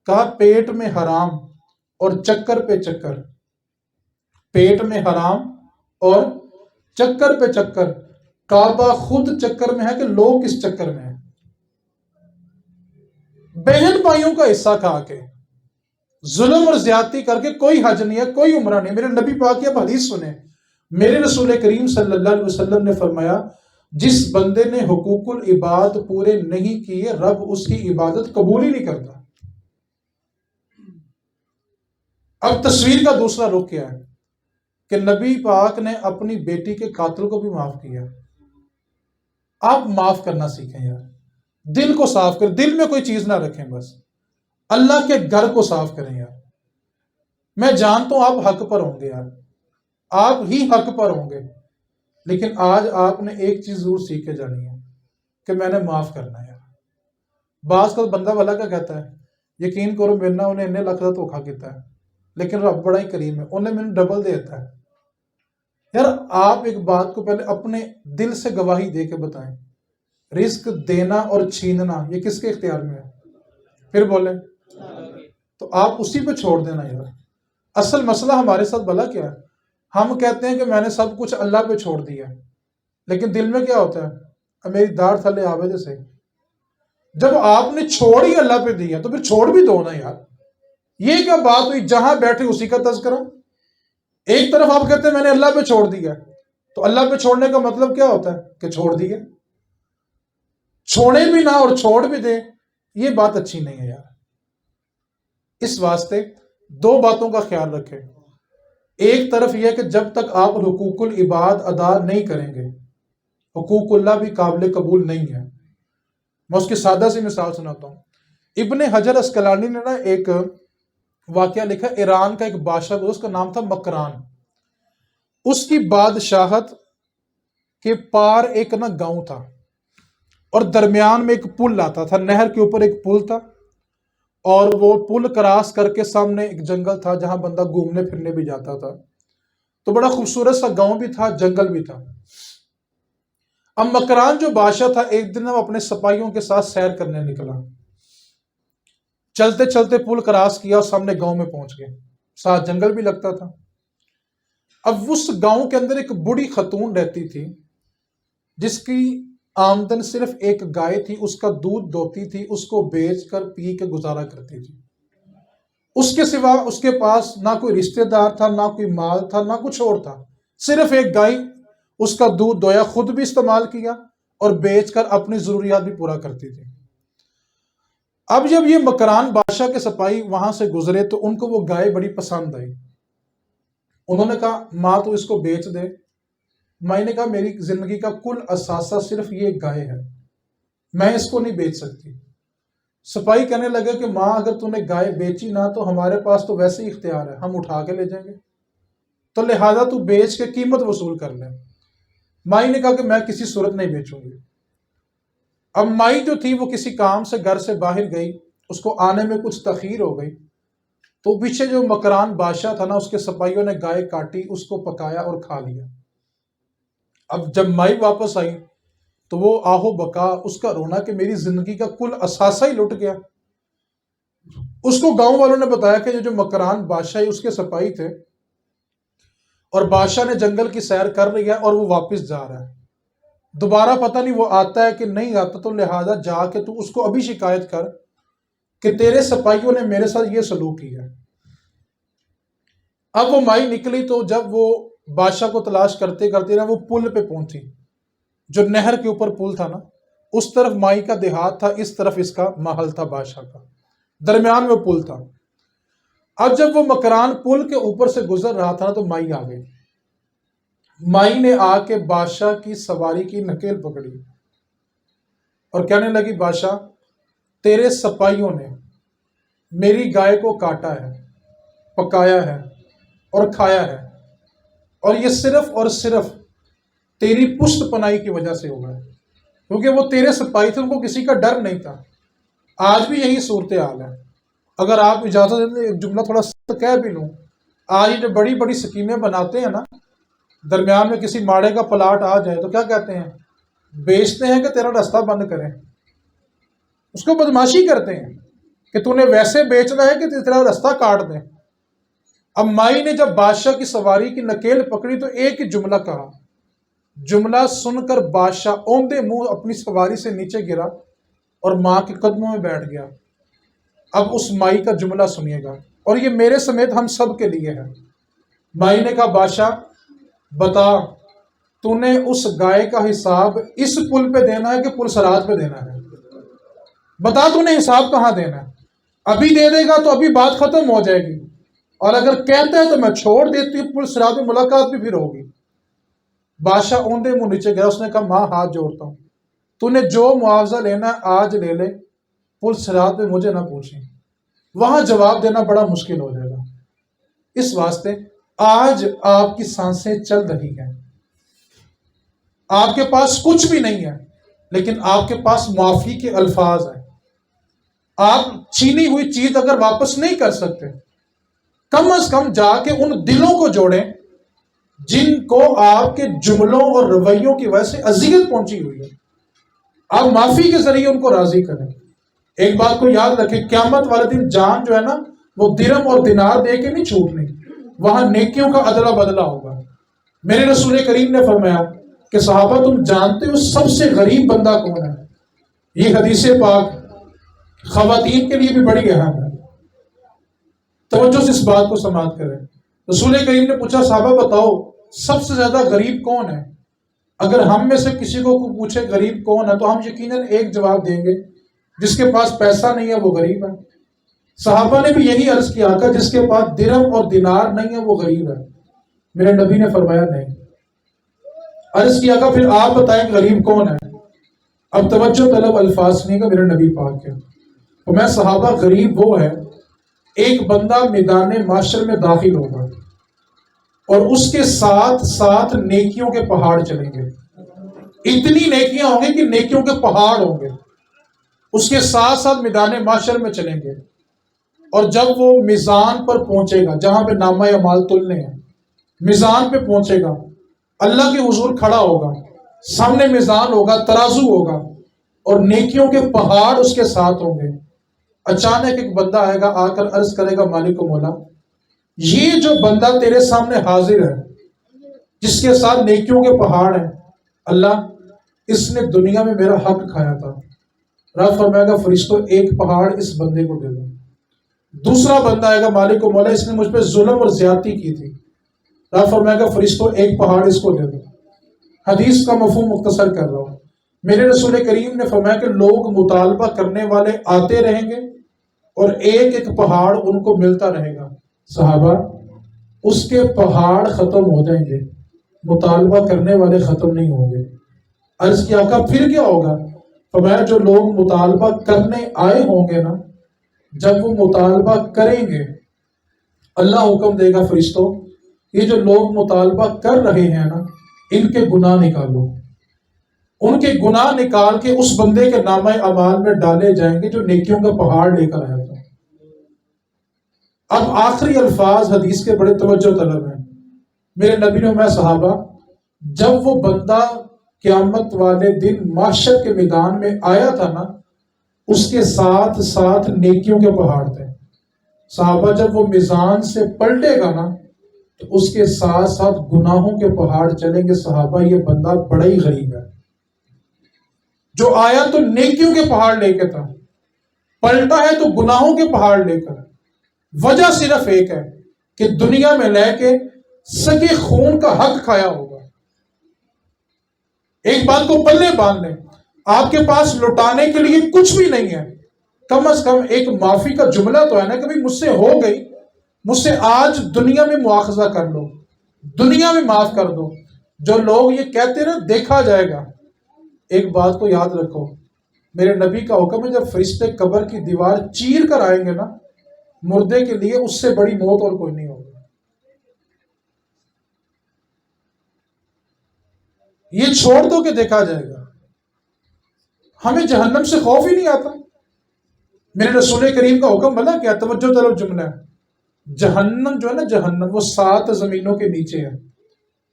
کہا پیٹ میں حرام اور چکر پہ چکر، پیٹ میں حرام اور چکر پہ چکر، کعبہ خود چکر میں ہے کہ لوگ کس چکر میں ہیں؟ بہن بھائیوں کا حصہ کھا کے، ظلم اور زیادتی کر کے کوئی حج نہیں ہے، کوئی عمرہ نہیں۔ میرے نبی پاک کی اب حدیث سنیں، میرے رسول کریم صلی اللہ علیہ وسلم نے فرمایا جس بندے نے حقوق العباد پورے نہیں کیے رب اس کی عبادت قبول ہی نہیں کرتا۔ اب تصویر کا دوسرا رخ کیا ہے کہ نبی پاک نے اپنی بیٹی کے قاتل کو بھی معاف کیا۔ آپ معاف کرنا سیکھیں یار، دل کو صاف کریں، دل میں کوئی چیز نہ رکھیں، بس اللہ کے گھر کو صاف کریں یار۔ میں جانتا ہوں آپ حق پر ہوں گے یار، آپ ہی حق پر ہوں گے، لیکن آج آپ نے ایک چیز ضرور سیکھ کے جانی ہے کہ میں نے معاف کرنا ہے یار۔ بعض کا بندہ والا کا کہتا ہے یقین کرو میرے نہ انہیں لاکھ کا دھوکھا کیتا ہے، لیکن رب بڑا ہی کریم ہے، انہیں میں ڈبل دیتا ہے۔ یار آپ ایک بات کو پہلے اپنے دل سے گواہی دے کے بتائیں، رزق دینا اور چھیننا یہ کس کے اختیار میں ہے؟ پھر بولیں تو آپ اسی پہ چھوڑ دینا یار۔ اصل مسئلہ ہمارے ساتھ بھلا کیا ہے، ہم کہتے ہیں کہ میں نے سب کچھ اللہ پہ چھوڑ دیا، لیکن دل میں کیا ہوتا ہے، اب میری داڑھ تھلے آوے دے سے۔ جب آپ نے چھوڑ ہی اللہ پہ دیا تو پھر چھوڑ بھی دو نا یار۔ یہ کیا بات ہوئی جہاں بیٹھے اسی کا تذکرہ؟ ایک طرف آپ کہتے ہیں میں نے اللہ پہ چھوڑ دیا، تو اللہ پہ چھوڑنے کا مطلب کیا ہوتا ہے کہ چھوڑ دیا، چھوڑے بھی نہ اور چھوڑ بھی دیں، یہ بات اچھی نہیں ہے یار۔ اس واسطے دو باتوں کا خیال رکھیں، ایک طرف یہ کہ جب تک آپ حقوق العباد ادا نہیں کریں گے حقوق اللہ بھی قابل قبول نہیں ہے۔ میں اس کی سادہ سی مثال سناتا ہوں۔ ابن حجر اسقلانی نے نا ایک واقعہ لکھا، ایران کا ایک بادشاہ تھا، اس کا نام تھا مکران۔ اس کی بادشاہت کے پار ایک نا گاؤں تھا، اور درمیان میں ایک پل آتا تھا، نہر کے اوپر ایک پل تھا، اور وہ پل کراس کر کے سامنے ایک جنگل تھا جہاں بندہ گھومنے پھرنے بھی جاتا تھا۔ تو بڑا خوبصورت سا گاؤں بھی تھا، جنگل بھی تھا۔ اب مکران جو بادشاہ تھا ایک دن وہ اپنے سپاہیوں کے ساتھ سیر کرنے نکلا، چلتے چلتے پل کراس کیا اور سامنے گاؤں میں پہنچ گئے، ساتھ جنگل بھی لگتا تھا۔ اب اس گاؤں کے اندر ایک بوڑھی خاتون رہتی تھی جس کی آمدن صرف ایک گائے تھی، اس کا دودھ دوتی تھی، اس کو بیچ کر پی کے گزارا کرتی تھی۔ اس کے سوا اس کے پاس نہ کوئی رشتہ دار تھا، نہ کوئی مال تھا، نہ کچھ اور تھا، صرف ایک گائے، اس کا دودھ دویا، خود بھی استعمال کیا اور بیچ کر اپنی ضروریات بھی پورا کرتی تھی۔ اب جب یہ مکران بادشاہ کے سپاہی وہاں سے گزرے تو ان کو وہ گائے بڑی پسند آئی۔ انہوں نے کہا ماں تو اس کو بیچ دے۔ ماں نے کہا میری زندگی کا کل اثاثہ صرف یہ گائے ہے، میں اس کو نہیں بیچ سکتی۔ سپاہی کہنے لگے کہ ماں اگر تو نے گائے بیچی نہ تو ہمارے پاس تو ویسے ہی اختیار ہے، ہم اٹھا کے لے جائیں گے، تو لہذا تو بیچ کے قیمت وصول کر لیں۔ مائی نے کہا کہ میں کسی صورت نہیں بیچوں گی۔ اب مائی جو تھی وہ کسی کام سے گھر سے باہر گئی، اس کو آنے میں کچھ تاخیر ہو گئی، تو پیچھے جو مکران بادشاہ تھا نا اس کے سپاہیوں نے گائے کاٹی، اس کو پکایا اور کھا لیا۔ اب جب مائی واپس آئی تو وہ آہو بکا، اس کا رونا کہ میری زندگی کا کل اثاثہ ہی لٹ گیا۔ اس کو گاؤں والوں نے بتایا کہ یہ جو مکران بادشاہ اس کے سپاہی تھے، اور بادشاہ نے جنگل کی سیر کر رہی ہے اور وہ واپس جا رہا ہے، دوبارہ پتہ نہیں وہ آتا ہے کہ نہیں آتا، تو لہٰذا جا کے تو اس کو ابھی شکایت کر کہ تیرے سپاہیوں نے میرے ساتھ یہ سلوک کیا۔ اب وہ مائی نکلی تو جب وہ بادشاہ کو تلاش کرتے کرتے نا وہ پل پہ پہنچی، جو نہر کے اوپر پل تھا نا، اس طرف مائی کا دیہات تھا، اس طرف اس کا محل تھا بادشاہ کا، درمیان میں پل تھا۔ اب جب وہ مکران پل کے اوپر سے گزر رہا تھا نا تو مائی آ گئی۔ مائی نے آ کے بادشاہ کی سواری کی نکیل پکڑی اور کہنے لگی بادشاہ تیرے سپاہیوں نے میری گائے کو کاٹا ہے، پکایا ہے اور کھایا ہے، اور یہ صرف اور صرف تیری پشت پناہی کی وجہ سے ہوگا، کیونکہ وہ تیرے سپاہی تھے، ان کو کسی کا ڈر نہیں تھا۔ آج بھی یہی صورتحال ہے۔ اگر آپ اجازت دیں ایک جملہ تھوڑا سخت کہہ بھی لوں، آج جو بڑی بڑی سکیمیں بناتے ہیں نا، درمیان میں کسی ماڑے کا پلاٹ آ جائے تو کیا کہتے ہیں، بیچتے ہیں کہ تیرا راستہ بند کریں، اس کو بدماشی کرتے ہیں کہ تو نے ویسے بیچنا ہے کہ تیرا راستہ کاٹ دیں۔ اب مائی نے جب بادشاہ کی سواری کی نکیل پکڑی تو ایک ہی جملہ کہا، جملہ سن کر بادشاہ اوندے منہ اپنی سواری سے نیچے گرا اور ماں کے قدموں میں بیٹھ گیا۔ اب اس مائی کا جملہ سنیے گا، اور یہ میرے سمیت ہم سب کے لیے ہے۔ مائی نے کہا بادشاہ بتا تو نے اس گائے کا حساب اس پل پہ دینا ہے کہ پل صراط پہ دینا ہے؟ بتا تو نے حساب کہاں دینا ہے؟ ابھی دے دے گا تو ابھی بات ختم ہو جائے گی، اور اگر کہتا ہے تو میں چھوڑ دیتی ہوں، پل صراط میں ملاقات بھی پھر ہوگی۔ بادشاہ اوندے منہ نیچے گیا، اس نے کہا ماں ہاتھ جوڑتا ہوں، تو نے جو معاوضہ لینا ہے آج لے لے، پل صراط میں مجھے نہ پوچھیں، وہاں جواب دینا بڑا مشکل ہو جائے گا۔ اس واسطے آج آپ کی سانسیں چل رہی ہیں، آپ کے پاس کچھ بھی نہیں ہے، لیکن آپ کے پاس معافی کے الفاظ ہیں۔ آپ چھینی ہوئی چیز اگر واپس نہیں کر سکتے، کم از کم جا کے ان دلوں کو جوڑیں جن کو آپ کے جملوں اور رویوں کی وجہ سے اذیت پہنچی ہوئی ہے۔ آپ معافی کے ذریعے ان کو راضی کریں۔ ایک بات کو یاد رکھیں، قیامت والے دن جان جو ہے نا وہ درم اور دینار دے کے نہیں چھوٹنی، وہاں نیکیوں کا ادلا بدلا ہوگا۔ میرے رسول کریم نے فرمایا کہ صحابہ تم جانتے ہو سب سے غریب بندہ کون ہے؟ یہ حدیث پاک خواتین کے لیے بھی بڑی اہم ہے، توجہ سے اس بات کو سماعت کریں۔ رسول کریم نے پوچھا صحابہ بتاؤ سب سے زیادہ غریب کون ہے؟ اگر ہم میں سے کسی کو پوچھے غریب کون ہے تو ہم یقیناً ایک جواب دیں گے، جس کے پاس پیسہ نہیں ہے وہ غریب ہے۔ صحابہ نے بھی یہی عرض کیا کہ جس کے پاس درہم اور دینار نہیں ہے وہ غریب ہے۔ میرے نبی نے فرمایا نہیں۔ عرض کیا کہ پھر آپ بتائیں غریب کون ہے؟ اب توجہ طلب الفاظ نہیں کہ میرے نبی پاک کے، تو میں صحابہ غریب وہ ہے، ایک بندہ میدان معاشر میں داخل ہوگا اور اس کے ساتھ ساتھ نیکیوں کے پہاڑ چلیں گے، اتنی نیکیاں ہوں گی کہ نیکیوں کے پہاڑ ہوں گے، اس کے ساتھ ساتھ میدان معاشر میں چلیں گے، اور جب وہ میزان پر پہنچے گا جہاں پہ نامہ اعمال تلنے ہیں، میزان پہ پہنچے گا، اللہ کے حضور کھڑا ہوگا، سامنے میزان ہوگا، ترازو ہوگا، اور نیکیوں کے پہاڑ اس کے ساتھ ہوں گے۔ اچانک ایک بندہ آئے گا، آ کر عرض کرے گا مالک و مولا، یہ جو بندہ تیرے سامنے حاضر ہے جس کے ساتھ نیکیوں کے پہاڑ ہیں، اللہ اس نے دنیا میں میرا حق کھایا تھا۔ رب فرمائے گا فرشتوں ایک پہاڑ اس بندے کو دے دو۔ دوسرا بندہ آئے گا، مالک و مولا اس نے مجھ پہ ظلم اور زیادتی کی تھی۔ رب فرمائے گا فرشتوں ایک پہاڑ اس کو دے دو۔ حدیث کا مفہوم مختصر کر رہا ہوں۔ میرے رسول کریم نے فرمایا کہ لوگ مطالبہ کرنے والے آتے رہیں گے اور ایک ایک پہاڑ ان کو ملتا رہے گا۔ صحابہ اس کے پہاڑ ختم ہو جائیں گے، مطالبہ کرنے والے ختم نہیں ہوں گے۔ عرض کیا کہ پھر کیا ہوگا؟ فرمایا جو لوگ مطالبہ کرنے آئے ہوں گے نا، جب وہ مطالبہ کریں گے اللہ حکم دے گا فرشتوں یہ جو لوگ مطالبہ کر رہے ہیں نا ان کے گناہ نکالو۔ ان کے گناہ نکال کے اس بندے کے نامہ اعمال میں ڈالے جائیں گے جو نیکیوں کا پہاڑ لے کر آیا تھا۔ اب آخری الفاظ حدیث کے بڑے توجہ طلب ہیں۔ میرے نبی نے میں صحابہ جب وہ بندہ قیامت والے دن محشر کے میدان میں آیا تھا نا، اس کے ساتھ ساتھ نیکیوں کے پہاڑ تھے۔ صحابہ جب وہ میزان سے پلٹے گا نا تو اس کے ساتھ ساتھ گناہوں کے پہاڑ چلیں گے۔ صحابہ یہ بندہ بڑا ہی غریب ہے، جو آیا تو نیکیوں کے پہاڑ لے کے تھا، پلٹا ہے تو گناہوں کے پہاڑ لے کر۔ وجہ صرف ایک ہے کہ دنیا میں لے کے سگے خون کا حق کھایا ہوگا۔ ایک بات کو پلے باندھ لیں، آپ کے پاس لٹانے کے لیے کچھ بھی نہیں ہے، کم از کم ایک معافی کا جملہ تو ہے نا کہ بھئی مجھ سے ہو گئی، مجھ سے آج دنیا میں مواخذہ کر لو، دنیا میں معاف کر دو۔ جو لوگ یہ کہتے نا دیکھا جائے گا، ایک بات کو یاد رکھو، میرے نبی کا حکم ہے جب فرشتے قبر کی دیوار چیر کر آئیں گے نا مردے کے لیے، اس سے بڑی موت اور کوئی نہیں ہوگی۔ یہ چھوڑ دو کہ دیکھا جائے گا، ہمیں جہنم سے خوف ہی نہیں آتا۔ میرے رسول کریم کا حکم بنا کیا توجہ طلب جملہ ہے، جہنم جو ہے نا جہنم وہ 7 زمینوں کے نیچے ہے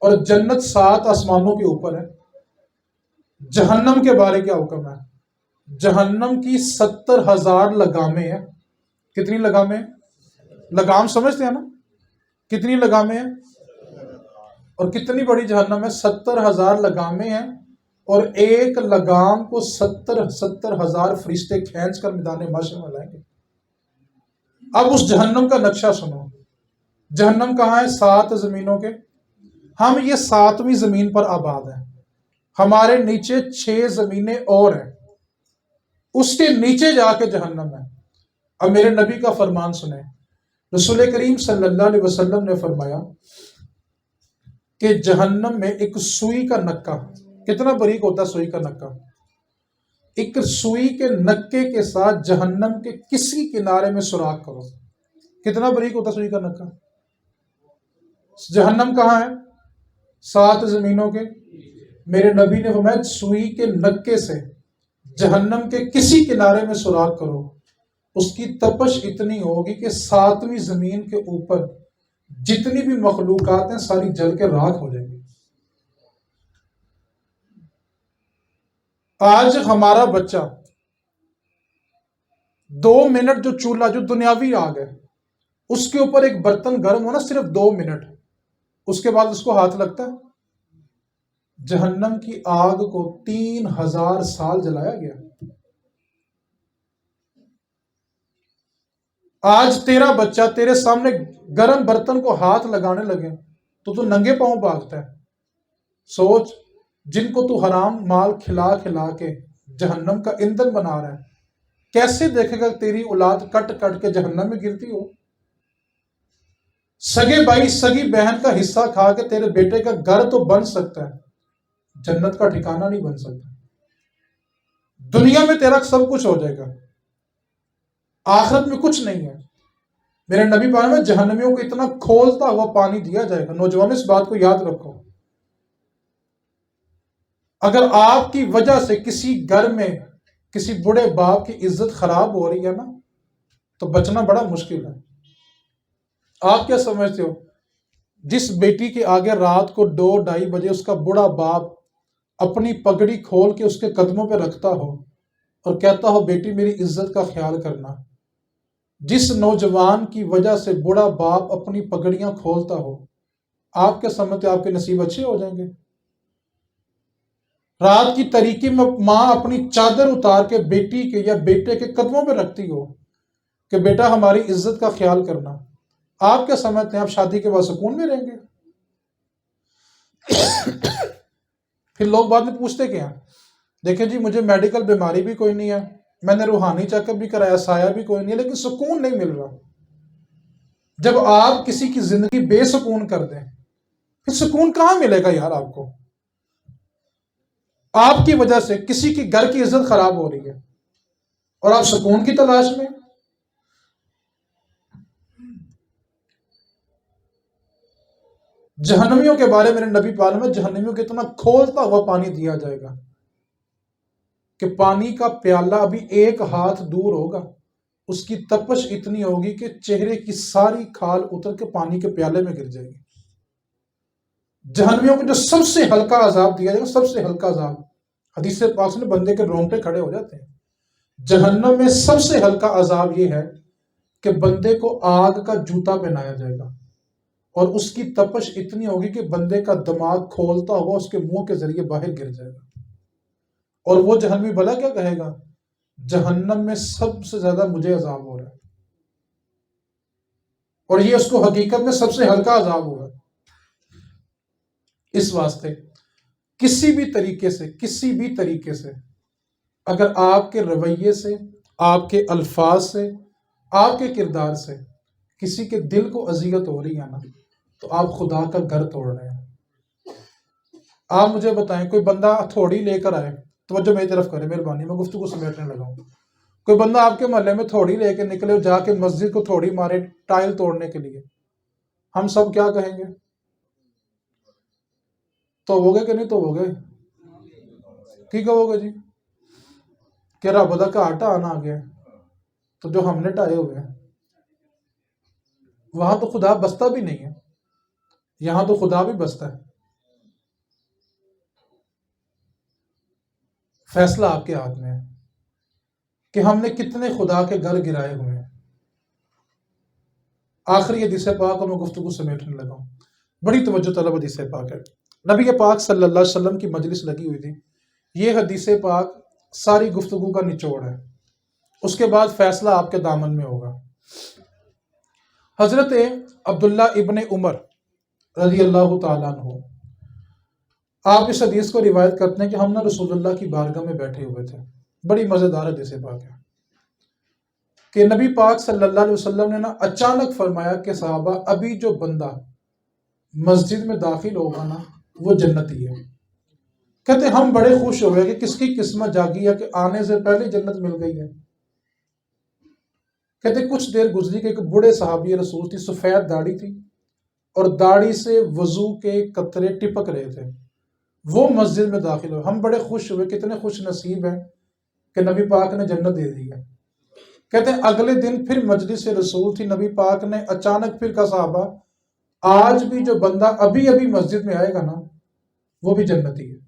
اور جنت 7 آسمانوں کے اوپر ہے۔ جہنم کے بارے کیا حکم ہے؟ جہنم کی 70,000 لگامیں ہیں۔ کتنی لگامیں ہیں؟ لگام سمجھتے ہیں نا، کتنی لگامیں ہیں؟ اور کتنی بڑی جہنم ہے؟ 70,000 لگامیں ہیں، اور ایک لگام کو 70,000 فرشتے کھینچ کر میدان محشر میں لائیں گے۔ اب اس جہنم کا نقشہ سنو. جہنم کہاں ہے؟ 7 زمینوں کے. ہم یہ 7ویں زمین پر آباد ہیں. ہمارے نیچے 6 زمینیں اور ہیں. اس کے نیچے جا کے جہنم ہے. اب میرے نبی کا فرمان سنیں. رسول کریم صلی اللہ علیہ وسلم نے فرمایا کہ جہنم میں ایک سوئی کا نکا، کتنا باریک ہوتا ہے سوئی کا نکا، ایک سوئی کے نکے کے ساتھ جہنم کے کسی کنارے میں سوراخ کرو. کتنا باریک ہوتا ہے سوئی کا نکا؟ جہنم کہاں ہے؟ 7 زمینوں کے. میرے نبی نے فرمایا سوئی کے نکے سے جہنم کے کسی کنارے میں سوراخ کرو، اس کی تپش اتنی ہوگی کہ 7ویں زمین کے اوپر جتنی بھی مخلوقات ہیں ساری جل کے راکھ ہو جائیں گی. آج ہمارا بچہ 2 منٹ جو چولہا، جو دنیاوی آگ ہے، اس کے اوپر ایک برتن گرم ہونا صرف 2 منٹ، اس کے بعد اس کو ہاتھ لگتا ہے. جہنم کی آگ کو 3000 سال جلایا گیا. آج تیرا بچہ تیرے سامنے گرم برتن کو ہاتھ لگانے لگے تو ننگے پاؤں بھاگتا ہے. سوچ، جن کو تو حرام مال کھلا کھلا کے جہنم کا ایندھن بنا رہا ہے، کیسے دیکھے گا تیری اولاد کٹ کٹ کے جہنم میں گرتی ہو؟ سگے بھائی سگی بہن کا حصہ کھا کے تیرے بیٹے کا گھر تو بن سکتا ہے، جنت کا ٹھکانہ نہیں بن سکتا. دنیا میں تیرا سب کچھ ہو جائے گا، آخرت میں کچھ نہیں ہے. میرے نبی پاک میں جہنمیوں کو اتنا کھولتا ہوا پانی دیا جائے گا. نوجوان اس بات کو یاد رکھو. اگر آپ کی وجہ سے کسی گھر میں کسی بڑے باپ کی عزت خراب ہو رہی ہے نا، تو بچنا بڑا مشکل ہے. آپ کیا سمجھتے ہو؟ جس بیٹی کے آگے رات کو 2-2:30 بجے اس کا بڑا باپ اپنی پگڑی کھول کے اس کے قدموں پہ رکھتا ہو اور کہتا ہو بیٹی میری عزت کا خیال کرنا، جس نوجوان کی وجہ سے بڑا باپ اپنی پگڑیاں کھولتا ہو، آپ کیا سمجھتے آپ کے نصیب اچھے ہو جائیں گے؟ رات کی تاریکی میں ماں اپنی چادر اتار کے بیٹی کے یا بیٹے کے قدموں پہ رکھتی ہو کہ بیٹا ہماری عزت کا خیال کرنا، آپ کیا سمجھتے ہیں آپ شادی کے بعد سکون میں رہیں گے؟ پھر لوگ بعد میں پوچھتے کیا ہیں؟ دیکھیں جی مجھے میڈیکل بیماری بھی کوئی نہیں ہے، میں نے روحانی چیک اپ بھی کرایا، سایہ بھی کوئی نہیں ہے، لیکن سکون نہیں مل رہا. جب آپ کسی کی زندگی بے سکون کر دیں پھر سکون کہاں ملے گا یار آپ کو؟ آپ کی وجہ سے کسی کی گھر کی عزت خراب ہو رہی ہے اور آپ سکون کی تلاش میں. جہنمیوں کے بارے میں نبی پاک میں جہنمیوں کو اتنا کھولتا ہوا پانی دیا جائے گا کہ پانی کا پیالہ ابھی 1 ہاتھ دور ہوگا، اس کی تپش اتنی ہوگی کہ چہرے کی ساری کھال اتر کے پانی کے پیالے میں گر جائے گی. جہنمیوں کو جو سب سے ہلکا عذاب دیا جائے گا، سب سے ہلکا عذاب، حدیث پاک سے بندے کے رونگٹے کھڑے ہو جاتے ہیں. جہنم میں سب سے ہلکا عذاب یہ ہے کہ بندے کو آگ کا جوتا پہنایا جائے گا اور اس کی تپش اتنی ہوگی کہ بندے کا دماغ کھولتا ہوا اس کے منہ کے ذریعے باہر گر جائے گا. اور وہ جہنمی بھلا کیا کہے گا؟ جہنم میں سب سے زیادہ مجھے عذاب ہو رہا ہے، اور یہ اس کو حقیقت میں سب سے ہلکا عذاب ہوگا. اس واسطے کسی بھی طریقے سے اگر آپ کے رویے سے، آپ کے الفاظ سے، آپ کے کردار سے کسی کے دل کو اذیت ہو رہی ہے نا، تو آپ خدا کا گھر توڑ رہے ہیں. آپ مجھے بتائیں کوئی بندہ تھوڑی لے کر آئے، توجہ میری طرف کرے مہربانی، میں گفتگو سمیٹنے لگا ہوں. کوئی بندہ آپ کے محلے میں تھوڑی لے کے نکلے اور جا کے مسجد کو تھوڑی مارے ٹائل توڑنے کے لیے، ہم سب کیا کہیں گے؟ تو ہو گئے کہ نہیں تو ہو گئے؟ کی کہو گے جی کہ رب دا گھر ٹھانا آ گیا، تو جو ہم نے ٹھائے ہوئے ہیں وہاں تو خدا بستا بھی نہیں ہے، یہاں تو خدا بھی بستا ہے. فیصلہ آپ کے ہاتھ میں ہے کہ ہم نے کتنے خدا کے گھر گرائے ہوئے ہیں. آخری حدیث پاک اور میں گفتگو سمیٹنے لگا ہوں، بڑی توجہ طلب حدیث پاک ہے. نبی پاک صلی اللہ علیہ وسلم کی مجلس لگی ہوئی تھی. یہ حدیث پاک ساری گفتگو کا نچوڑ ہے، اس کے بعد فیصلہ آپ کے دامن میں ہوگا. حضرت عبداللہ ابن عمر رضی اللہ تعالیٰ عنہ آپ اس حدیث کو روایت کرتے ہیں کہ ہم نا رسول اللہ کی بارگاہ میں بیٹھے ہوئے تھے. بڑی مزیدار حدیث پاک ہے کہ نبی پاک صلی اللہ علیہ وسلم نے نا اچانک فرمایا کہ صحابہ ابھی جو بندہ مسجد میں داخل ہوگا نا وہ جنتی ہے. کہتے ہم بڑے خوش ہو گئے کہ کس کی قسمت جاگی ہے کہ آنے سے پہلے جنت مل گئی ہے. کہتے کچھ دیر گزری کہ ایک بوڑھے صحابی رسول تھی، سفید داڑھی تھی اور داڑھی سے وضو کے قطرے ٹپک رہے تھے. وہ مسجد میں داخل ہوئے. ہم بڑے خوش ہوئے، کتنے خوش نصیب ہیں کہ نبی پاک نے جنت دے دی ہے. کہتے ہیں اگلے دن پھر مجلس رسول تھی، نبی پاک نے اچانک پھر کہا صحابہ آج بھی جو بندہ ابھی ابھی مسجد میں آئے گا نا وہ بھی جنتی ہے.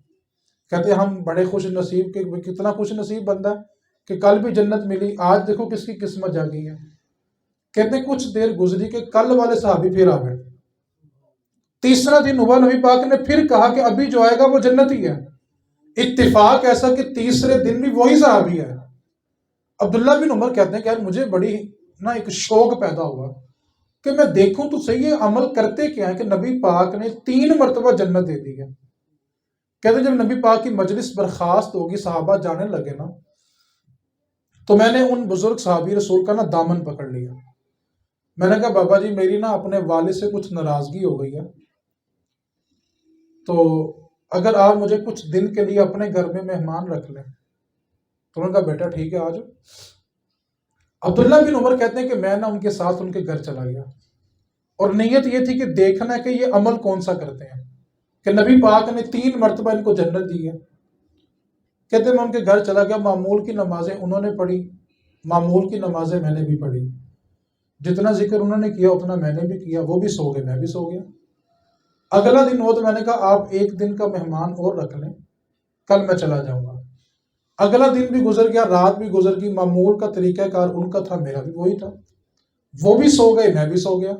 کہتے ہیں ہم بڑے خوش نصیب کہ کتنا خوش نصیب بندہ ہے کہ کل بھی جنت ملی، آج دیکھو کس کی قسمت جاگی ہے. کہتے ہیں کچھ دیر گزری کہ کل والے صحابی پھر آ گئے. تیسرا دن ہوا، نبی پاک نے پھر کہا کہ ابھی جو آئے گا وہ جنتی ہے. اتفاق ایسا کہ تیسرے دن بھی وہی صحابی ہے. عبداللہ بن عمر کہتے ہیں کہ یار مجھے بڑی نا ایک شوق پیدا ہوا کہ میں دیکھوں تو صحیح ہے عمل کرتے کیا ہے کہ نبی پاک نے 3 مرتبہ جنت دے دی ہے. کہتے ہیں جب نبی پاک کی مجلس برخاست ہوگی، صحابہ جانے لگے نا، تو میں نے ان بزرگ صحابی رسول کا نا دامن پکڑ لیا. میں نے کہا بابا جی میری نا اپنے والد سے کچھ ناراضگی ہو گئی ہے، تو اگر آپ مجھے کچھ دن کے لیے اپنے گھر میں مہمان رکھ لیں. تو انہوں نے کہا بیٹا ٹھیک ہے آ جاؤ. عبداللہ بن عمر کہتے ہیں کہ میں نا ان کے ساتھ ان کے گھر چلا گیا اور نیت یہ تھی کہ دیکھنا کہ یہ عمل کون سا کرتے ہیں کہ نبی پاک نے 3 مرتبہ ان کو جنت دی ہے. کہتے ہیں میں ان کے گھر چلا گیا، معمول کی نمازیں انہوں نے پڑھی، معمول کی نمازیں میں نے بھی پڑھی، جتنا ذکر انہوں نے کیا اتنا میں نے بھی کیا. وہ بھی سو گئے، میں بھی سو گیا. اگلا دن ہو تو میں نے کہا آپ 1 دن کا مہمان اور رکھ لیں، کل میں چلا جاؤں گا. اگلا دن بھی گزر گیا، رات بھی گزر گئی. معمول کا طریقہ کار ان کا تھا، میرا بھی وہی تھا. وہ بھی سو گئے، میں بھی سو گیا.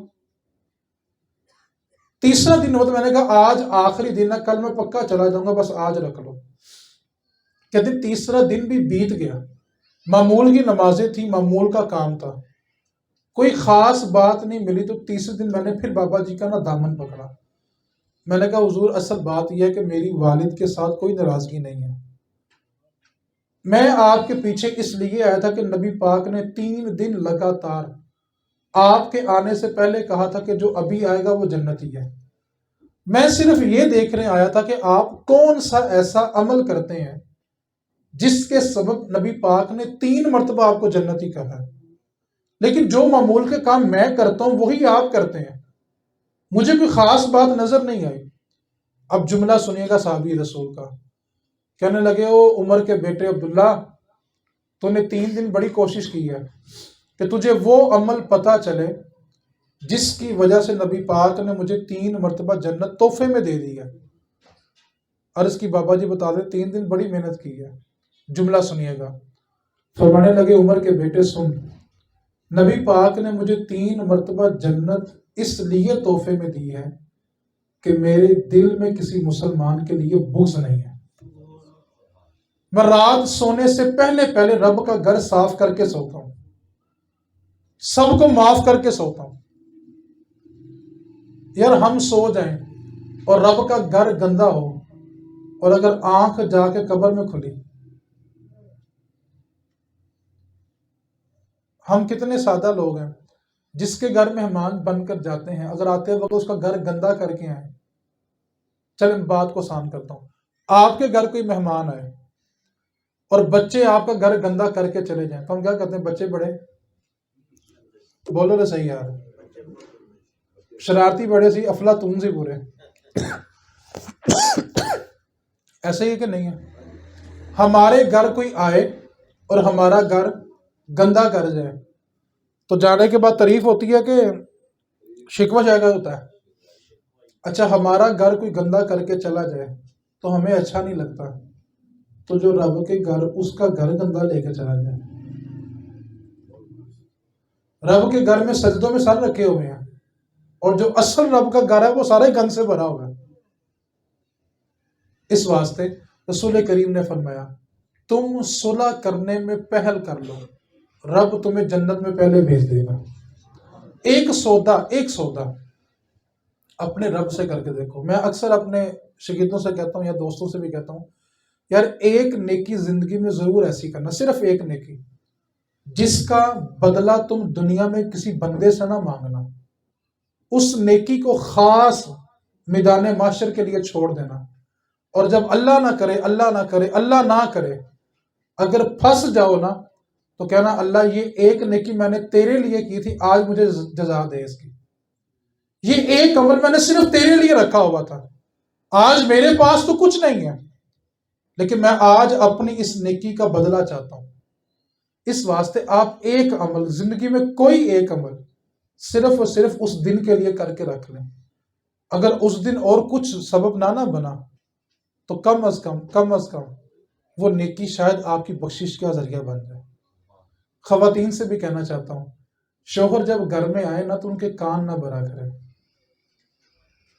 تیسرا دن ہو تو میں نے کہا آج آخری دن ہے، کل میں پکا چلا جاؤں گا، بس آج رکھ لو. کہتے ہیں تیسرا دن بھی بیت گیا، معمول کی نمازیں تھیں، معمول کا کام تھا، کوئی خاص بات نہیں ملی. تو تیسرے دن میں نے پھر بابا جی کا نا دامن پکڑا. میں نے کہا حضور اصل بات یہ ہے کہ میری والد کے ساتھ کوئی ناراضگی نہیں ہے، میں آپ کے پیچھے اس لیے آیا تھا کہ نبی پاک نے 3 دن لگاتار آپ کے آنے سے پہلے کہا تھا کہ جو ابھی آئے گا وہ جنتی ہے. میں صرف یہ دیکھنے آیا تھا کہ آپ کون سا ایسا عمل کرتے ہیں جس کے سبب نبی پاک نے 3 مرتبہ آپ کو جنتی کہا ہے. لیکن جو معمول کے کام میں کرتا ہوں وہی آپ کرتے ہیں، مجھے کوئی خاص بات نظر نہیں آئی. اب جملہ سنیے گا صحابی رسول کا. کہنے لگے او عمر کے بیٹے عبداللہ، تو نے 3 دن بڑی کوشش کی ہے کہ تجھے وہ عمل پتا چلے جس کی وجہ سے نبی پاک نے مجھے 3 مرتبہ جنت تحفے میں دے دی ہے. عرض کی بابا جی بتا دیں 3 دن بڑی محنت کی ہے. جملہ سنیے گا. فرمانے لگے عمر کے بیٹے سن، نبی پاک نے مجھے 3 مرتبہ جنت اس لیے تحفے میں دی ہے کہ میرے دل میں کسی مسلمان کے لیے بغض نہیں ہے. میں رات سونے سے پہلے پہلے رب کا گھر صاف کر کے سوتا ہوں، سب کو معاف کر کے سوتا ہوں. یار ہم سو جائیں اور رب کا گھر گندا ہو، اور اگر آنکھ جا کے قبر میں کھلی، ہم کتنے سادہ لوگ ہیں جس کے گھر مہمان بن کر جاتے ہیں، اگر آتے وقت اس کا گھر گندا کر کے آئیں. چلیں بات کو آسان کرتا ہوں. آپ کے گھر کوئی مہمان آئے اور بچے آپ کا گھر گندا کر کے چلے جائیں تو ہم کیا کرتے ہیں؟ بچے بڑے بولو رے صحیح یار، شرارتی بڑے سی افلاطون سے برے. ایسے ہی کہ نہیں ہے؟ ہمارے گھر کوئی آئے اور ہمارا گھر گندا کر جائے تو جانے کے بعد تعریف ہوتی ہے کہ شکوہ شکایت ہوتا ہے. اچھا ہمارا گھر کوئی گندا کر کے چلا جائے تو ہمیں اچھا نہیں لگتا، تو جو رب کے گھر اس کا گھر گندا لے کے چلا جائے. رب کے گھر میں سجدوں میں سر رکھے ہوئے ہیں اور جو اصل رب کا گھر ہے وہ سارے گند سے بھرا ہوا ہے. اس واسطے رسول کریم نے فرمایا تم صلح کرنے میں پہل کر لو، رب تمہیں جنت میں پہلے بھیج دے گا. ایک سودا اپنے رب سے کر کے دیکھو. میں اکثر اپنے شاگردوں سے کہتا ہوں یا دوستوں سے بھی کہتا ہوں، یار ایک نیکی زندگی میں ضرور ایسی کرنا، صرف ایک نیکی جس کا بدلہ تم دنیا میں کسی بندے سے نہ مانگنا. اس نیکی کو خاص میدان معاشر کے لیے چھوڑ دینا، اور جب اللہ نہ کرے اللہ نہ کرے اگر پھنس جاؤ نا، تو کہنا اللہ یہ ایک نیکی میں نے تیرے لیے کی تھی، آج مجھے جزا دے اس کی. یہ ایک عمل میں نے صرف تیرے لیے رکھا ہوا تھا، آج میرے پاس تو کچھ نہیں ہے، لیکن میں آج اپنی اس نیکی کا بدلہ چاہتا ہوں. اس واسطے آپ ایک عمل زندگی میں، کوئی ایک عمل صرف اور صرف اس دن کے لیے کر کے رکھ لیں. اگر اس دن اور کچھ سبب نہ بنا تو کم از کم وہ نیکی شاید آپ کی بخشش کا ذریعہ بن جائے. خواتین سے بھی کہنا چاہتا ہوں، شوہر جب گھر میں آئے نا تو ان کے کان نہ بھرا کرے.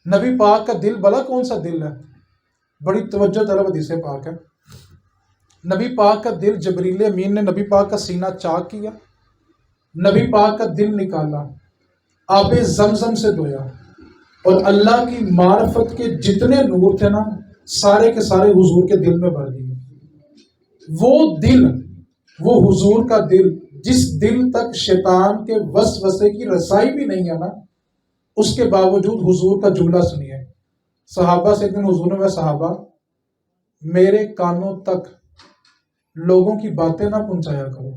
نبی پاک کا دل بلا کون سا دل ہے، بڑی توجہ طلب حدیث پاک ہے. نبی پاک کا دل، جبریل امین نے نبی پاک کا سینہ چاک کیا، نبی پاک کا دل نکالا، آب زمزم سے دھویا، اور اللہ کی معرفت کے جتنے نور تھے نا سارے کے سارے حضور کے دل میں بھر دیے. وہ دل، وہ حضور کا دل جس دل تک شیطان کے وسوسے کی رسائی بھی نہیں ہے نا، اس کے باوجود حضور کا جملہ سنیے. صحابہ سے ایک دن حضور نے، صحابہ میرے کانوں تک لوگوں کی باتیں نہ پہنچایا کرو،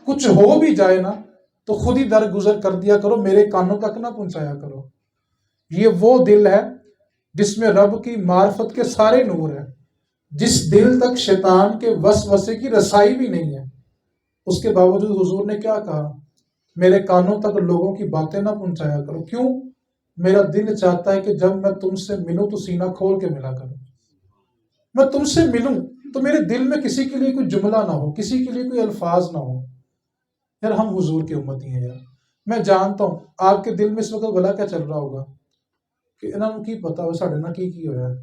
کچھ ہو بھی جائے نا تو خود ہی درگزر کر دیا کرو، میرے کانوں تک نہ پہنچایا کرو. یہ وہ دل ہے جس میں رب کی معرفت کے سارے نور ہیں، جس دل تک شیطان کے وسوسے کی رسائی بھی نہیں ہے. اس کے باوجود حضور نے کیا کہا، میرے کانوں تک لوگوں کی باتیں نہ پہنچایا کرو. کیوں؟ میرا دل چاہتا ہے کہ جب میں تم سے ملوں تو سینہ کھول کے ملا کروں. میں تم سے ملوں تو میرے دل میں کسی کے لیے کوئی جملہ نہ ہو، کسی کے لیے کوئی الفاظ نہ ہو. یار ہم حضور کی امتی ہیں یار. میں جانتا ہوں آپ کے دل میں اس وقت بھلا کیا چل رہا ہوگا کہ انہوں نے کی پتا ہو ساڑھے نہ کی ہوا ہے.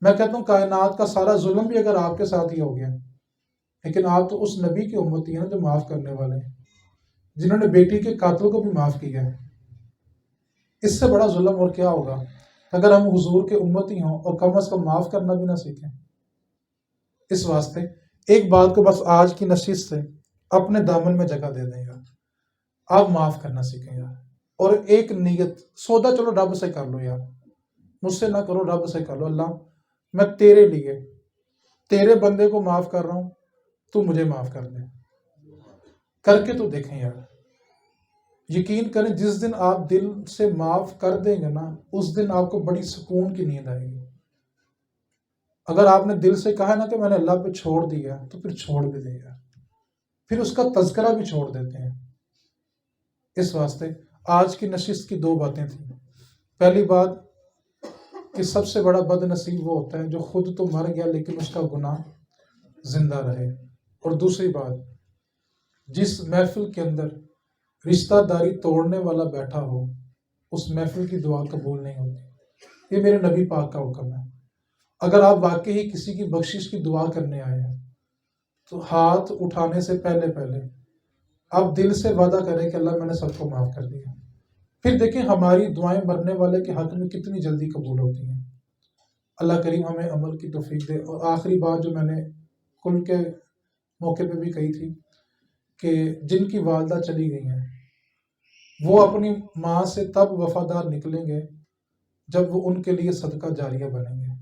میں کہتا ہوں کائنات کا سارا ظلم بھی اگر آپ کے ساتھ ہی ہو گیا، لیکن آپ تو اس نبی کی امتی ہیں جو معاف کرنے والے ہیں، جنہوں نے بیٹی کے قاتل کو بھی معاف کیا ہے. اس سے بڑا ظلم اور کیا ہوگا اگر ہم حضور کے امتی ہوں اور کم از کم معاف کرنا بھی نہ سیکھیں. اس واسطے ایک بات کو بس آج کی نشست سے اپنے دامن میں جگہ دے دیں گا، آپ معاف کرنا سیکھیں یار. اور ایک نیت، سودا چلو رب سے کر لو یار، مجھ سے نہ کرو، رب سے کر لو. اللہ میں تیرے لیے تیرے بندے کو معاف کر رہا ہوں، تو مجھے معاف کر دے. کر کے تو دیکھیں یار، یقین کریں جس دن آپ دل سے معاف کر دیں گے نا، اس دن آپ کو بڑی سکون کی نیند آئے گی. اگر آپ نے دل سے کہا نا کہ میں نے اللہ پہ چھوڑ دیا، تو پھر چھوڑ بھی دے یار، پھر اس کا تذکرہ بھی چھوڑ دیتے ہیں. اس واسطے آج کی نشست کی دو باتیں تھیں. پہلی بات کہ سب سے بڑا بد نصیب وہ ہوتا ہے جو خود تو مر گیا لیکن اس کا گناہ زندہ رہے. اور دوسری بات، جس محفل کے اندر رشتہ داری توڑنے والا بیٹھا ہو، اس محفل کی دعا قبول نہیں ہوتی. یہ میرے نبی پاک کا حکم ہے. اگر آپ واقعی کسی کی بخشش کی دعا کرنے آئے ہیں تو ہاتھ اٹھانے سے پہلے آپ دل سے وعدہ کریں کہ اللہ میں نے سب کو معاف کر دیا. پھر دیکھیں ہماری دعائیں مرنے والے کے حق میں کتنی جلدی قبول ہوتی ہیں. اللہ کریم ہمیں عمل کی توفیق دے. اور آخری بات جو میں نے کل کے موقع پہ بھی کہی تھی کہ جن کی والدہ چلی گئی ہیں وہ اپنی ماں سے تب وفادار نکلیں گے جب وہ ان کے لیے صدقہ جاریہ بنیں گے.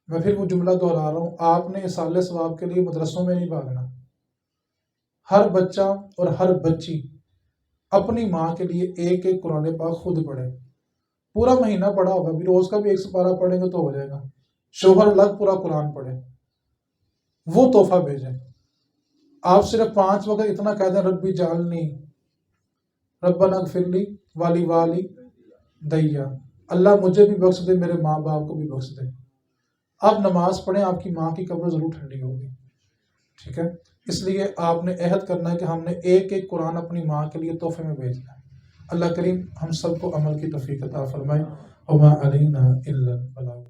میں پھر وہ جملہ دہرا رہا ہوں، آپ نے اصالہ ثواب کے لیے مدرسوں میں نہیں بھاگنا. ہر بچہ اور ہر بچی اپنی ماں کے لیے ایک ایک قرآن پاک خود پڑھے. پورا مہینہ پڑھا ہوگا، بھی روز کا بھی ایک سپارہ پڑھیں گے تو ہو جائے گا. شوہر الگ پورا قرآن پڑھے، وہ تحفہ بھیجیں. آپ صرف 5 وقت اتنا کہہ دیں، ربی جعلنی ربنا اغفر لی والی والی دیا، اللہ مجھے بھی بخش دے، میرے ماں باپ کو بھی بخش دے. آپ نماز پڑھیں، آپ کی ماں کی قبر ضرور ٹھنڈی ہوگی. ٹھیک ہے؟ اس لیے آپ نے عہد کرنا ہے کہ ہم نے ایک ایک قرآن اپنی ماں کے لیے تحفے میں بھیجنا ہے. اللہ کریم ہم سب کو عمل کی توفیق عطا فرمائے. وما علینا الا البلاغ.